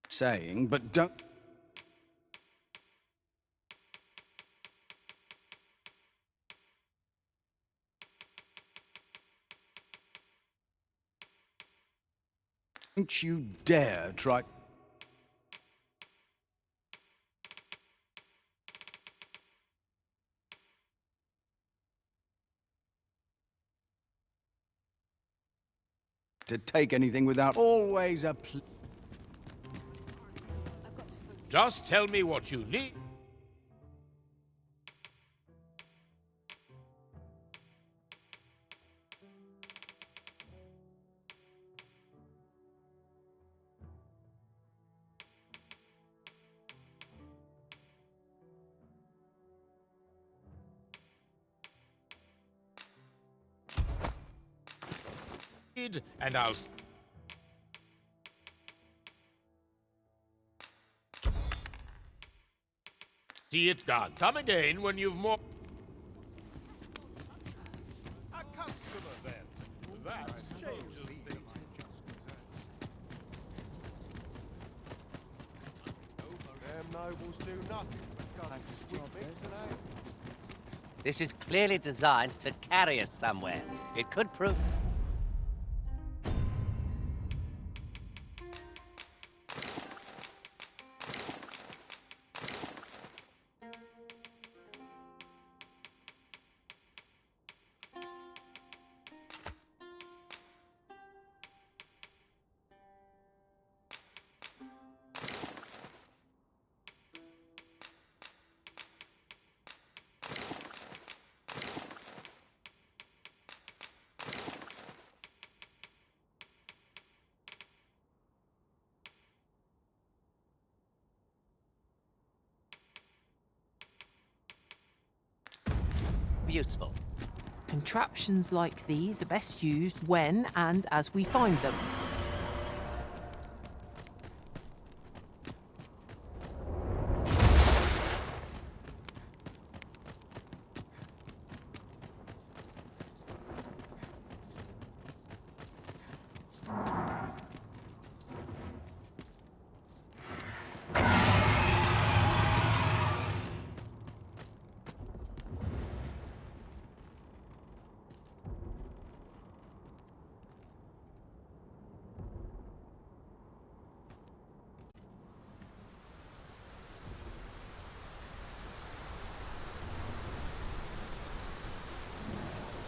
Saying, but don't... Don't you dare try... to take anything without always a... Just tell me what you need. And I'll... see it done. Come again when you've more... A customer, then. That changes things. Them nobles do nothing but today. This is clearly designed to carry us somewhere. It could prove... useful. Contraptions like these are best used when and as we find them.